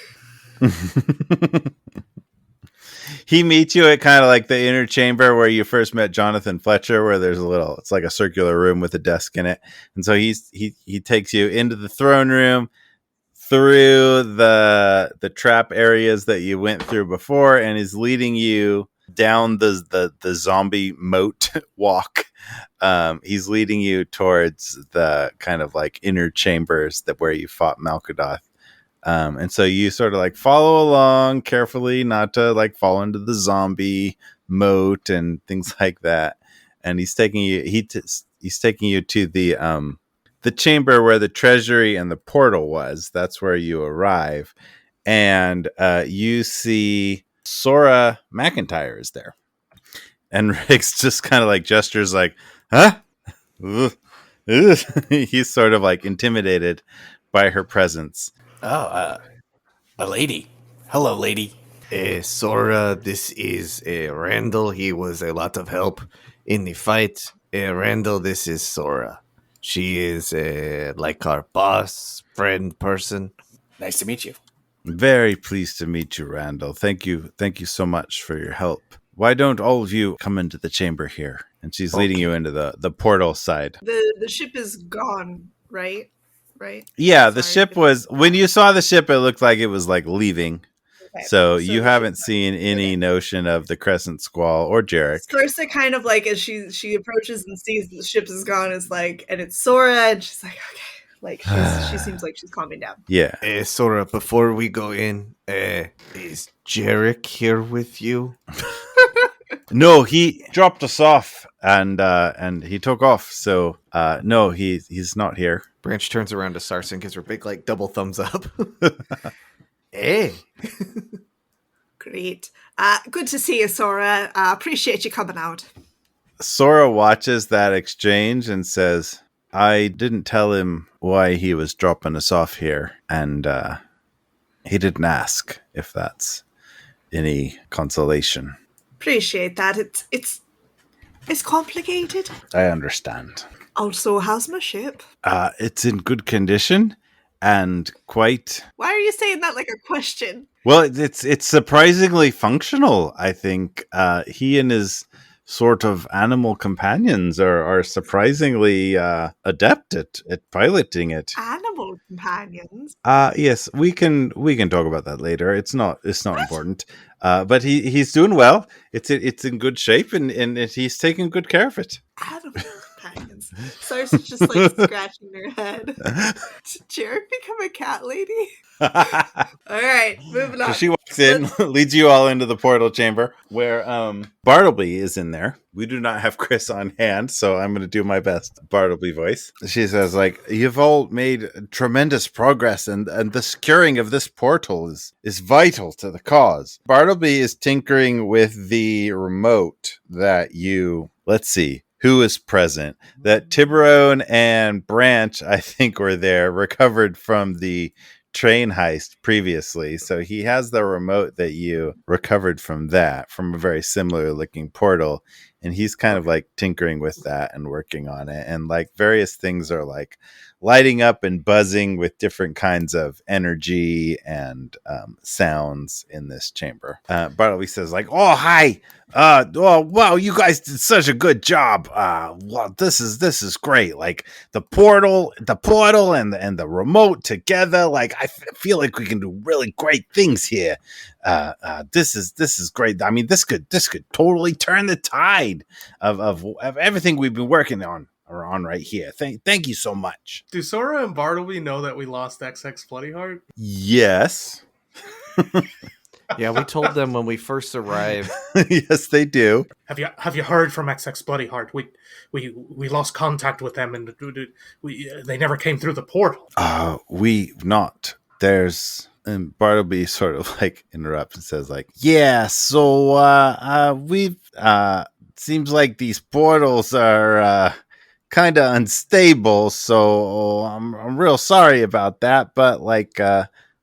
He meets you at kind of like the inner chamber where you first met Jonathan Fletcher, where there's it's like a circular room with a desk in it. And so he takes you into the throne room, through the trap areas that you went through before, and is leading you down the zombie moat walk. He's leading you towards the kind of like inner chambers where you fought Malkadoth. And so you sort of like follow along carefully, not to like fall into the zombie moat and things like that. And he's taking you. He's taking you to the chamber where the treasury and the portal was. That's where you arrive, and you see Sora McIntyre is there, and Riggs just kind of like gestures like, "Huh." He's sort of like intimidated by her presence. Oh, a lady. Hello, lady. Sora, this is Randall. He was a lot of help in the fight. Randall, this is Sora. She is like our boss, friend, person. Nice to meet you. Very pleased to meet you, Randall. Thank you so much for your help. Why don't all of you come into the chamber here? And she's leading you into the portal side. The ship is gone, right? Right? Yeah, the ship was, when you saw the ship, it looked like it was like leaving. Okay. So you haven't seen any notion of the Crescent Squall or Jarek. Sarsa kind of like, as she approaches and sees the ship is gone, is like, and it's Sora, and she's like, okay. Like, she seems like she's calming down. Yeah. Sora, before we go in, is Jarek here with you? No, he dropped us off and he took off. So no, he's not here. Branch turns around to Sarsa and gives her a big like double thumbs up. Hey. Great. Good to see you, Sora. Appreciate you coming out. Sora watches that exchange and says, I didn't tell him why he was dropping us off here, and he didn't ask, if that's any consolation. Appreciate that. It's complicated. I understand. Also, how's my ship? It's in good condition and quite... Why are you saying that like a question? Well, it's surprisingly functional, I think. He and his sort of animal companions are surprisingly adept at piloting it. Animal companions? Yes, we can talk about that later. It's not important. But he's doing well. It's in good shape, and he's taking good care of it. Animal companions. Sarsa's just like scratching her head. Did Jarek become a cat lady? All right, moving on. So she walks in, leads you all into the portal chamber where Bartleby is in there. We do not have Chris on hand, so I'm going to do my best Bartleby voice. She says, like, you've all made tremendous progress, and the securing of this portal is vital to the cause. Bartleby is tinkering with the remote that let's see, who is present. That Tiburon and Branch, I think, were there, recovered from the train heist previously. So he has the remote that you recovered from a very similar looking portal. And he's kind of like tinkering with that and working on it. And like various things are like lighting up and buzzing with different kinds of energy and sounds in this chamber. Bartleby says like, oh, hi. Oh, wow, you guys did such a good job. Well, this is great. Like the portal and the remote together. Like I feel like we can do really great things here. This is great. I mean, this could totally turn the tide of everything we've been working on on right here. Thank you so much. Do Sora and Bartleby know that we lost XX Bloody Heart? Yes. Yeah, we told them when we first arrived. Yes, they do. Have you heard from XX Bloody Heart? We lost contact with them, and they never came through the portal. We've not. There's and Bartleby sort of like interrupts and says like, yeah, so we've seems like these portals are kind of unstable, so I'm real sorry about that, but like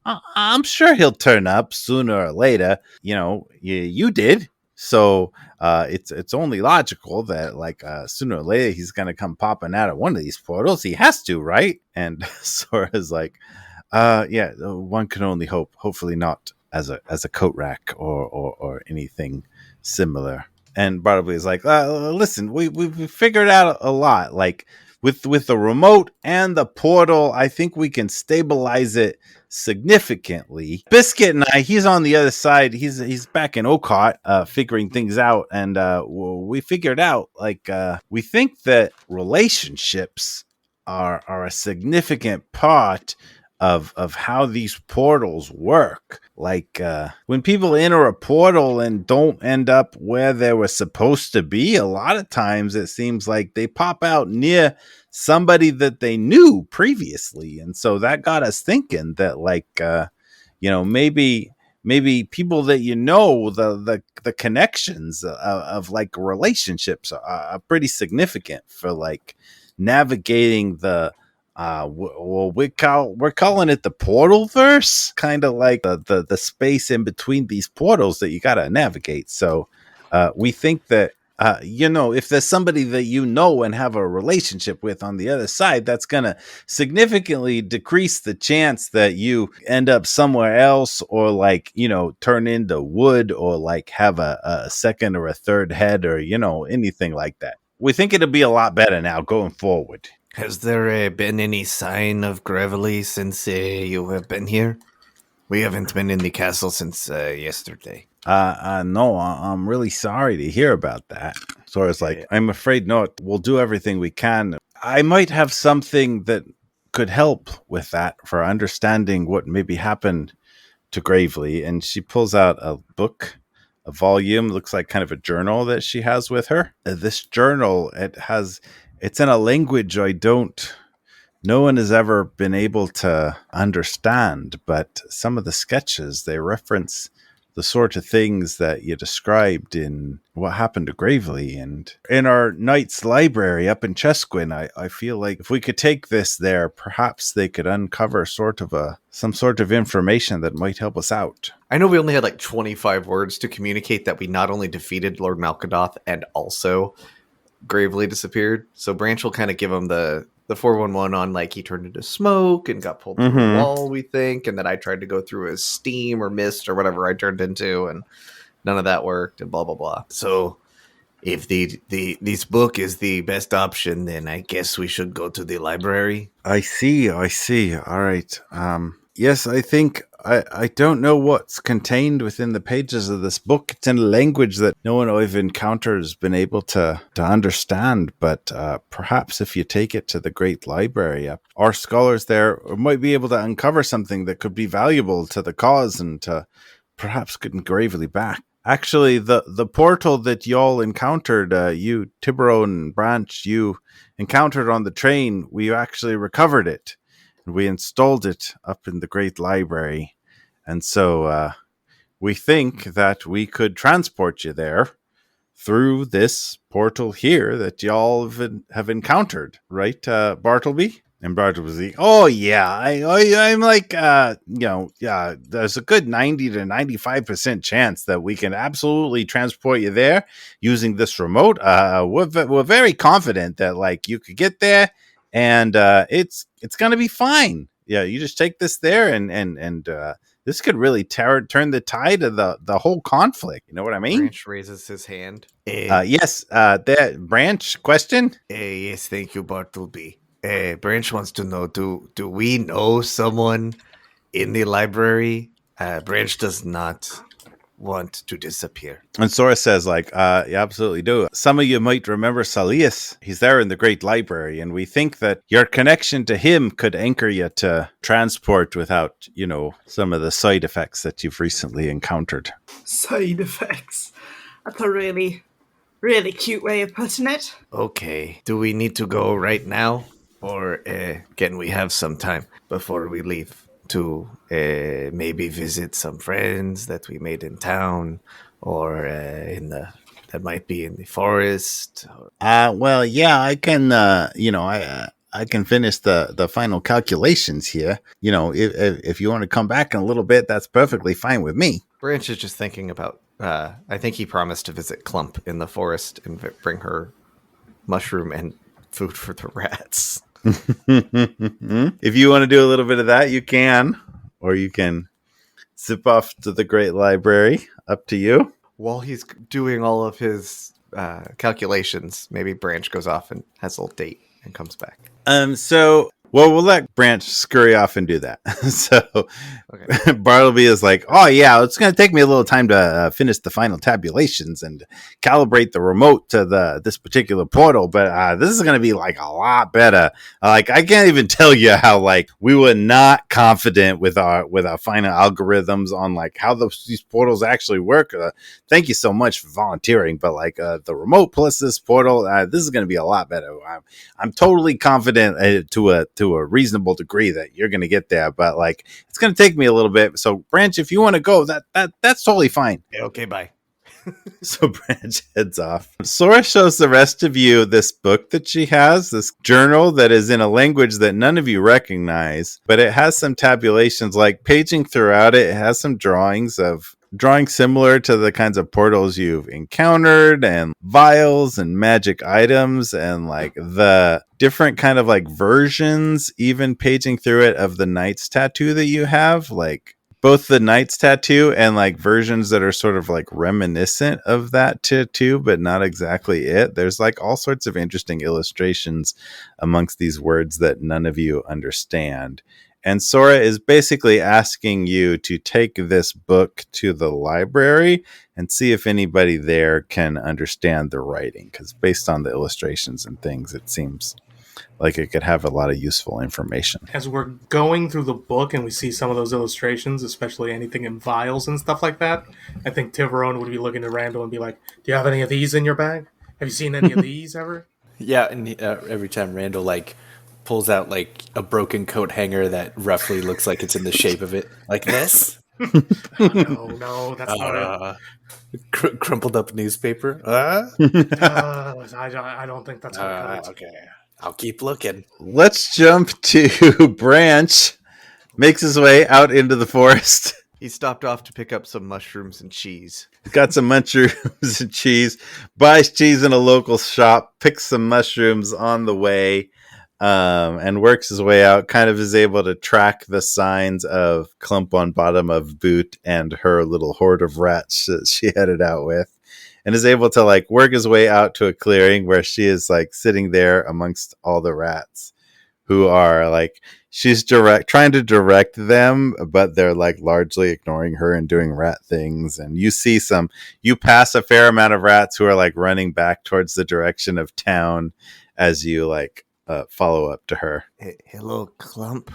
I'm sure he'll turn up sooner or later. You know, you did. So it's only logical that like sooner or later he's gonna come popping out of one of these portals. He has to, right? And Sora's like, yeah, one can only hope. Hopefully not as a coat rack or anything similar. And Bartleby is like, listen, we figured out a lot. Like with the remote and the portal, I think we can stabilize it significantly. Biscuit and he's on the other side. He's back in Okot, figuring things out, and we figured out like we think that relationships are a significant part of how these portals work. Like when people enter a portal and don't end up where they were supposed to be, a lot of times it seems like they pop out near somebody that they knew previously. And so that got us thinking that like maybe people that the connections of like relationships are pretty significant for like navigating the we're calling it the portal verse, kind of like the space in between these portals that you gotta navigate. So we think that if there's somebody that you know and have a relationship with on the other side, that's gonna significantly decrease the chance that you end up somewhere else, or like turn into wood, or like have a second or a third head, or anything like that. We think it'll be a lot better now going forward. Has there been any sign of Gravelly since you have been here? We haven't been in the castle since yesterday. No, I'm really sorry to hear about that. Sora's like, I'm afraid not. We'll do everything we can. I might have something that could help with that for understanding what maybe happened to Gravely. And she pulls out a book, a volume, looks like kind of a journal that she has with her. This journal, it's in a language no one has ever been able to understand, but some of the sketches, they reference the sort of things that you described in What Happened to Gravely. And in our Knight's library up in Chesquin, I feel like if we could take this there, perhaps they could uncover some sort of information that might help us out. I know we only had like 25 words to communicate that we not only defeated Lord Malkadoth and also Gravely disappeared. So Branch will kind of give him the 411 on like he turned into smoke and got pulled through the wall, we think, and then I tried to go through as steam or mist or whatever I turned into, and none of that worked, and blah blah blah. So if this book is the best option, then I guess we should go to the library. I see. All right. Yes, I think I don't know what's contained within the pages of this book. It's in a language that no one I've encountered has been able to understand, but perhaps if you take it to the Great Library, our scholars there might be able to uncover something that could be valuable to the cause and to perhaps getting Gravely back. Actually, the portal that y'all encountered, you, Tiburon and Branch, you encountered on the train, we actually recovered it. We installed it up in the Great Library. And so we think that we could transport you there through this portal here that y'all have encountered. Right, Bartleby? And Bartleby's like, oh, yeah. I'm like, there's a good 90 to 95% chance that we can absolutely transport you there using this remote. We're very confident that, like, you could get there. And it's going to be fine. Yeah, you just take this there, and this could really turn the tide of the whole conflict. You know what I mean? Branch raises his hand. Yes, that Branch question? Yes, thank you, Bartleby. Branch wants to know, do we know someone in the library? Branch does not want to disappear. And Sora says, like, you absolutely do. Some of you might remember Salius. He's there in the Great Library, and we think that your connection to him could anchor you to transport without, some of the side effects that you've recently encountered. Side effects. That's a really, really cute way of putting it. Okay, do we need to go right now? Or can we have some time before we leave to maybe visit some friends that we made in town, or that might be in the forest? Well, yeah, I can. I can finish the final calculations here. If you want to come back in a little bit, that's perfectly fine with me. Branch is just thinking about. I think he promised to visit Clump in the forest and bring her mushroom and food for the rats. If you want to do a little bit of that, you can, or you can zip off to the Great Library. Up to you. While he's doing all of his calculations, maybe Branch goes off and has a little date and comes back. We'll let Branch scurry off and do that. So Okay. Bartleby is like, oh yeah, it's going to take me a little time to finish the final tabulations and calibrate the remote to this particular portal. But this is going to be like a lot better. Like I can't even tell you how like we were not confident with our final algorithms on like how these portals actually work. Thank you so much for volunteering. But like the remote plus this portal, this is going to be a lot better. I'm totally confident to a reasonable degree that you're going to get there, but like it's going to take me a little bit. So Branch, if you want to go, that's totally fine. Okay, bye. So Branch heads off. Sora shows the rest of you this book that she has, this journal that is in a language that none of you recognize, but it has some tabulations, like paging throughout it. It has some drawings similar to the kinds of portals you've encountered and vials and magic items and like the different kind of like versions, even paging through it, of the Knight's tattoo that you have, like both the Knight's tattoo and like versions that are sort of like reminiscent of that tattoo, but not exactly it. There's like all sorts of interesting illustrations amongst these words that none of you understand. And Sora is basically asking you to take this book to the library and see if anybody there can understand the writing. Because based on the illustrations and things, it seems like it could have a lot of useful information. As we're going through the book and we see some of those illustrations, especially anything in vials and stuff like that, I think Tiburon would be looking at Randall and be like, do you have any of these in your bag? Have you seen any of these ever? Yeah, and every time Randall pulls out a broken coat hanger that roughly looks like it's in the shape of it, like this. No, that's not it. Crumpled up newspaper. I don't think that's how it goes. Okay, I'll keep looking. Let's jump to Branch. Makes his way out into the forest. He stopped off to pick up some mushrooms and cheese. Got some mushrooms and cheese. Buys cheese in a local shop. Picks some mushrooms on the way. And works his way out, kind of is able to track the signs of Clump on bottom of boot and her little horde of rats that she headed out with, and is able to work his way out to a clearing where she is sitting there amongst all the rats who are she's trying to direct them, but they're largely ignoring her and doing rat things. And you pass a fair amount of rats who are running back towards the direction of town as you follow up to her. Hello, Clump.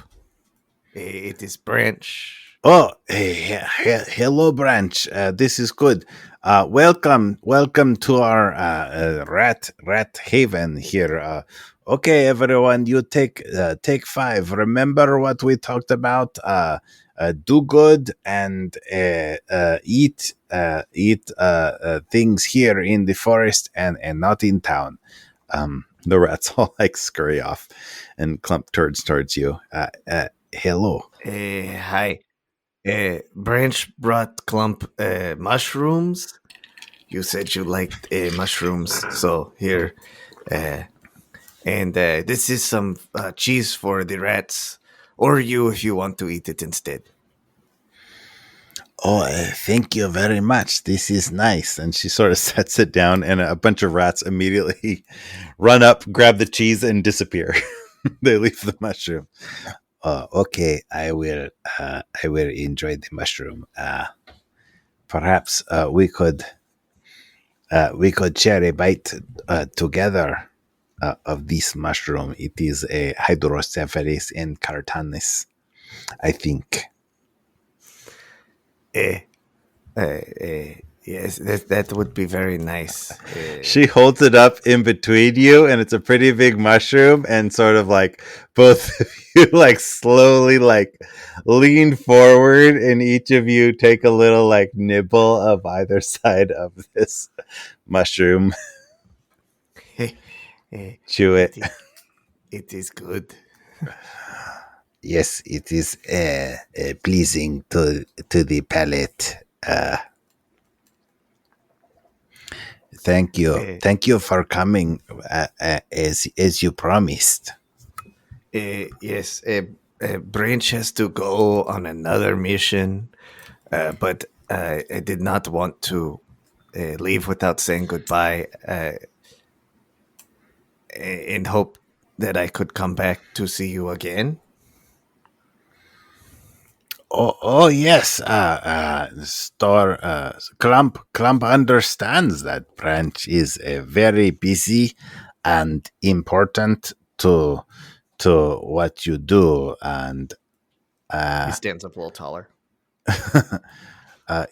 It is Branch. Oh, hello, Branch. This is good. Welcome to our rat haven here. Okay, everyone, you take 5. Remember what we talked about? Do good and eat things here in the forest and not in town. The rats all scurry off and clump towards you. Hello. Hi. Branch brought Clump mushrooms. You said you liked mushrooms, so here. And this is some cheese for the rats, or you if you want to eat it instead. Oh, thank you very much. This is nice. And she sort of sets it down, and a bunch of rats immediately run up, grab the cheese, and disappear. They leave the mushroom. Okay, I will enjoy the mushroom. perhaps we could share a bite together of this mushroom. It is a Hydrocephalus incartanis, I think. Yes, that would be very nice. She holds it up in between you, and it's a pretty big mushroom, and sort of like both of you like slowly like lean forward, and each of you take a little like nibble of either side of this mushroom. Chew it. It is good. Yes, it is pleasing to the palate. Thank you. Thank you for coming as you promised. Yes, Branch has to go on another mission, but I did not want to leave without saying goodbye and hope that I could come back to see you again. Oh yes. Clump understands that Branch is very busy and important to what you do, and He stands up a little taller.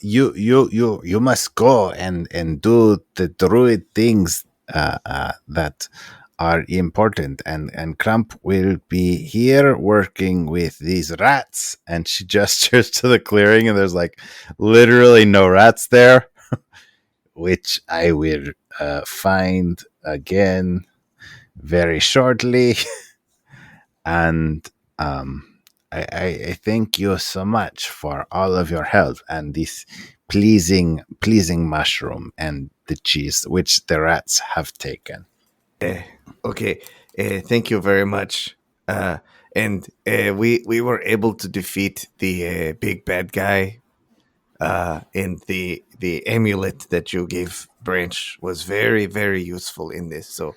you must go and do the druid things that are important, and Crump will be here working with these rats. And she gestures to the clearing, and there's like literally no rats there, which I will find again very shortly. And I thank you so much for all of your help and this pleasing mushroom and the cheese which the rats have taken. Okay, thank you very much. And we were able to defeat the big bad guy. And the amulet that you gave Branch was very, very useful in this. So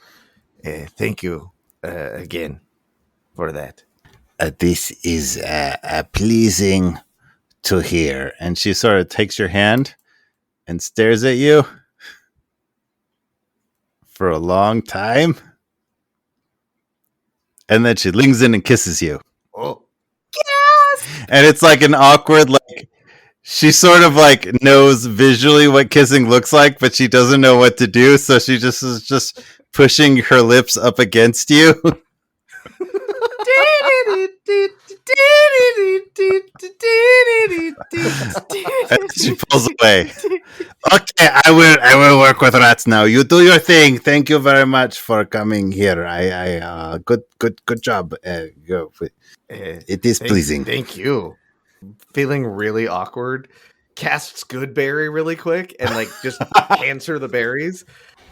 thank you again for that. This is pleasing to hear. And she sort of takes your hand and stares at you for a long time. And then she leans in and kisses you. Oh, Yes! And it's like an awkward, like, she sort of like knows visually what kissing looks like, but she doesn't know what to do. So she just is just pushing her lips up against you. And she pulls away. Okay, I will work with rats now. You do your thing. Thank you very much for coming here. Good job. It is pleasing. Thank you. Feeling really awkward, casts Goodberry really quick and like just hands her the berries.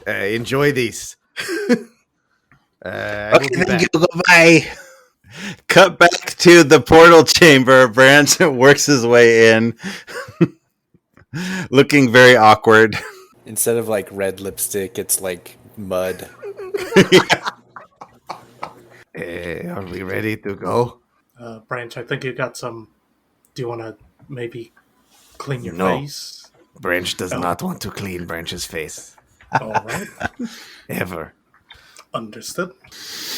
Enjoy these. I will be Thank back. you. Goodbye. Cut back to the portal chamber. Branch works his way in, looking very awkward. Instead of like red lipstick, it's like mud. Are we ready to go? Branch, I think you got some. Do you want to maybe clean your No. face? Branch does not want to clean Branch's face. All right. Ever. Understood.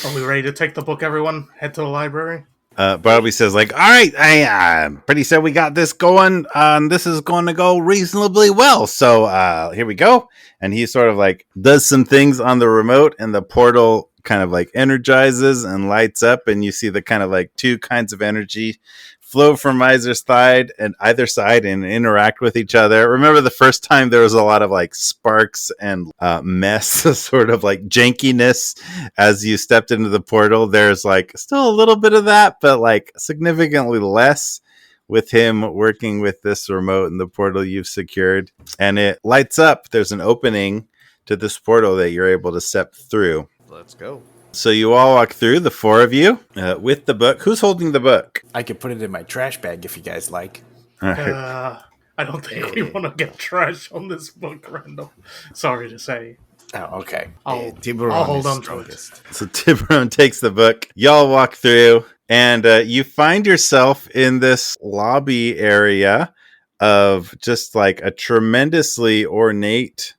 Are we ready to take the book, everyone? Head to the library? Barbie says, like, all right, I'm pretty sure we got this going. This is going to go reasonably well. So here we go. And he sort of like does some things on the remote, and the portal kind of like energizes and lights up. And you see the kind of like two kinds of energy flow from either side and interact with each other. Remember the first time there was a lot of like sparks and mess, sort of like jankiness as you stepped into the portal. There's like still a little bit of that, but like significantly less with him working with this remote and the portal you've secured. And it lights up. There's an opening to this portal that you're able to step through. Let's go. So you all walk through, the four of you, with the book. Who's holding the book? I could put it in my trash bag if you guys like. All right. I don't think we want to get trash on this book, Randall. Sorry to say. Oh, okay. Tiburon I'll hold is on to strongest. So Tiburon takes the book. Y'all walk through, and you find yourself in this lobby area of just like a tremendously ornate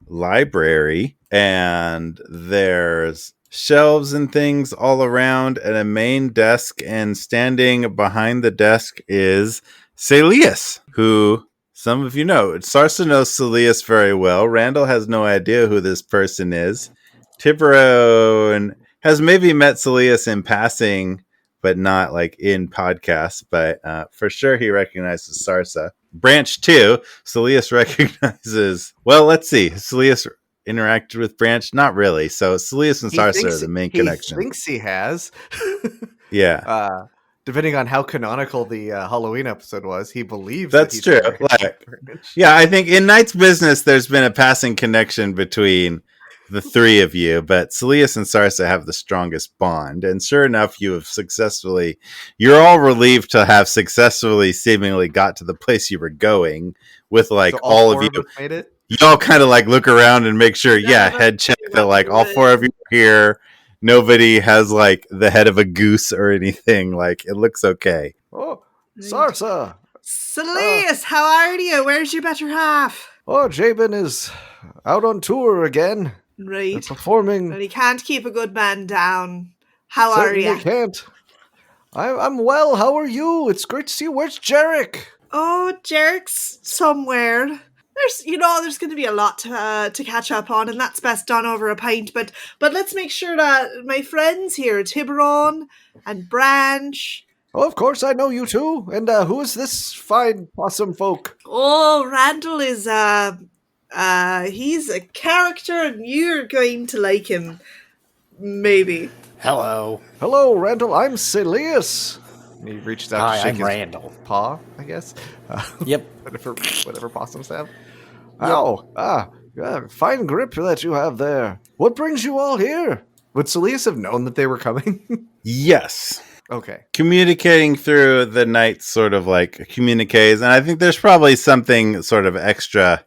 library, and there's shelves and things all around and a main desk, and standing behind the desk is Celius, who some of you know. Sarsa knows Celius very well. Randall has no idea who this person is. Tiburon has maybe met Celius in passing, but not like in podcasts, but for sure he recognizes Sarsa. Branch 2, Celius recognizes, well, let's see. Celius interacted with Branch? Not really. So Celius and Sarsa are the main connection. He thinks he has. Yeah. Depending on how canonical the Halloween episode was, he believes that's true. Like, yeah, I think in Knight's business, there's been a passing connection between the three of you, but Celius and Sarsa have the strongest bond. And sure enough, you're all relieved to have successfully seemingly got to the place you were going with like so all of you. Made it? You all kind of like look around and make sure, head check that like all four of you are here. Nobody has like the head of a goose or anything. Like it looks okay. Oh, Sarsa. Celius, how are you? Where's your better half? Oh, Jabin is out on tour again. Right. They're performing. Well, he can't keep a good man down. How are you? Can't. I'm well. How are you? It's great to see you. Where's Jarek? Oh, Jarek's somewhere. There's going to be a lot to catch up on, and that's best done over a pint. But let's make sure that my friends here, Tiburon and Branch. Oh, of course, I know you too. And who is this fine possum folk? Oh, Randall is he's a character, and you're going to like him, maybe. Hello. Hello, Randall. I'm Celius. He reached out to shake I'm his Randall. paw, I guess. Yep. whatever possums have. Oh, fine grip that you have there. What brings you all here? Would Celius have known that they were coming? Yes. Okay. Communicating through the Knight's sort of like communiques, and I think there's probably something sort of extra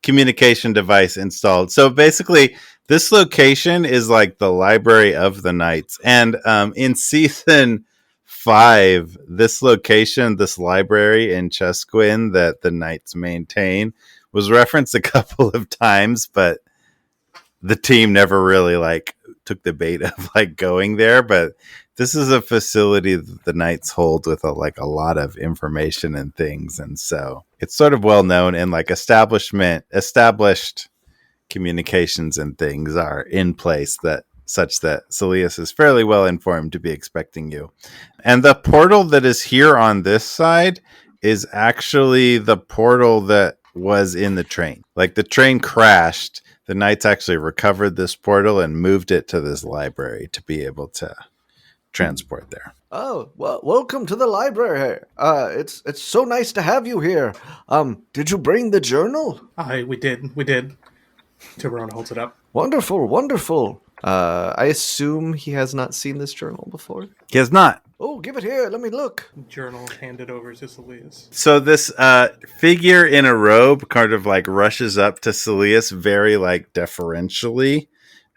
communication device installed. So basically, this location is like the library of the Knights, and in season 5, this location, this library in Chesquin that the Knights maintain, was referenced a couple of times, but the team never really like took the bait of like going there. But this is a facility that the Knights hold with a lot of information and things, and so it's sort of well known, and like established communications and things are in place such that Celius is fairly well informed to be expecting you. And the portal that is here on this side is actually the portal that was in the train. Like the train crashed, the Knights actually recovered this portal and moved it to this library to be able to transport there. Oh, well, welcome to the library. It's so nice to have you here. Did you bring the journal? We did. Tiburon holds it up. Wonderful. I assume he has not seen this journal before. He has not. Oh, give it here. Let me look. Journal handed over to Celius. So this figure in a robe kind of like rushes up to Celius very like deferentially,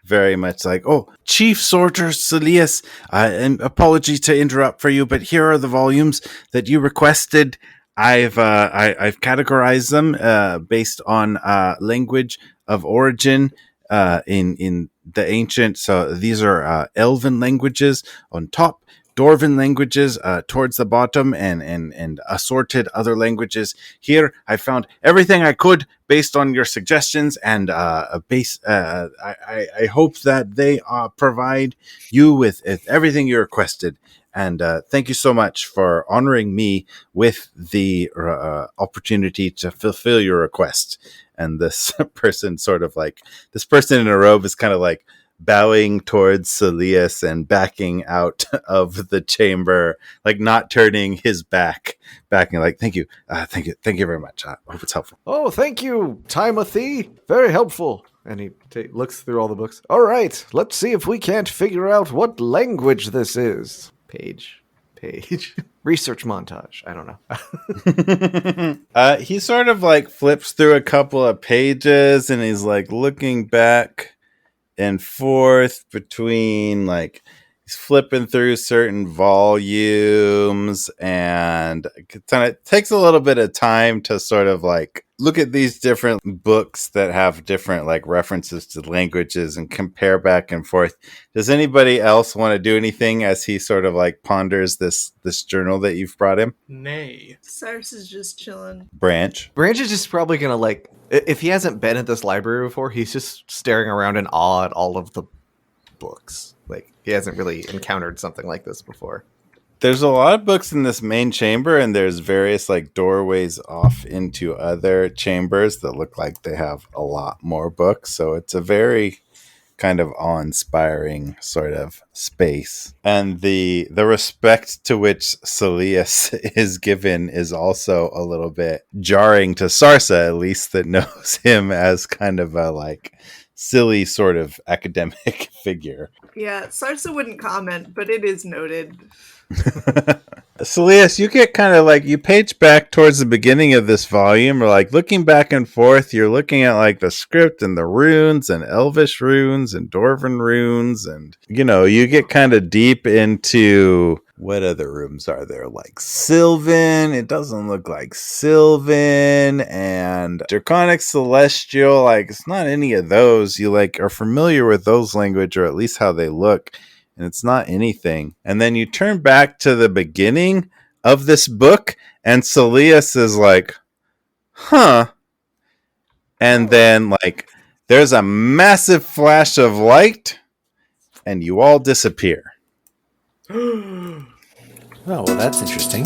very much like, "Oh, Chief Sorter Celius, and apologies to interrupt for you, but here are the volumes that you requested. I've categorized them based on language of origin in the ancient. So these are Elven languages on top, Dwarven languages towards the bottom, and assorted other languages here. I found everything I could based on your suggestions, and I hope that they provide you with everything you requested. And thank you so much for honoring me with the opportunity to fulfill your request." And this person in a robe is kind of like bowing towards Celius and backing out of the chamber, like not turning his back, backing like, thank you very much. I hope it's helpful. Oh, thank you, Timothy. Very helpful. And he looks through all the books. All right, let's see if we can't figure out what language this is. Page. Research montage. I don't know. He sort of like flips through a couple of pages, and he's like looking back and forth between like he's flipping through certain volumes, and it kind of takes a little bit of time to sort of like look at these different books that have different like references to languages and compare back and forth. Does anybody else want to do anything as he sort of like ponders this journal that you've brought him? Nay. Sarsa's just chilling. Branch. Branch is just probably gonna like, if he hasn't been at this library before, he's just staring around in awe at all of the books. Like, he hasn't really encountered something like this before. There's a lot of books in this main chamber, and there's various like doorways off into other chambers that look like they have a lot more books. So it's a very kind of awe-inspiring sort of space. And the respect to which Celius is given is also a little bit jarring to Sarsa, at least, that knows him as kind of a like silly sort of academic figure. Yeah, Sarsa wouldn't comment, but it is noted. Celius, you get kind of like, you page back towards the beginning of this volume, or like looking back and forth, you're looking at like the script and the runes and Elvish runes and Dwarven runes, and you know, you get kind of deep into what other rooms are there, like Sylvan. It doesn't look like Sylvan, and Draconic Celestial, like it's not any of those. You like are familiar with those language, or at least how they look, and it's not anything. And then you turn back to the beginning of this book, and Celius is like, huh. And then, like, there's a massive flash of light, and you all disappear. Oh, well, that's interesting.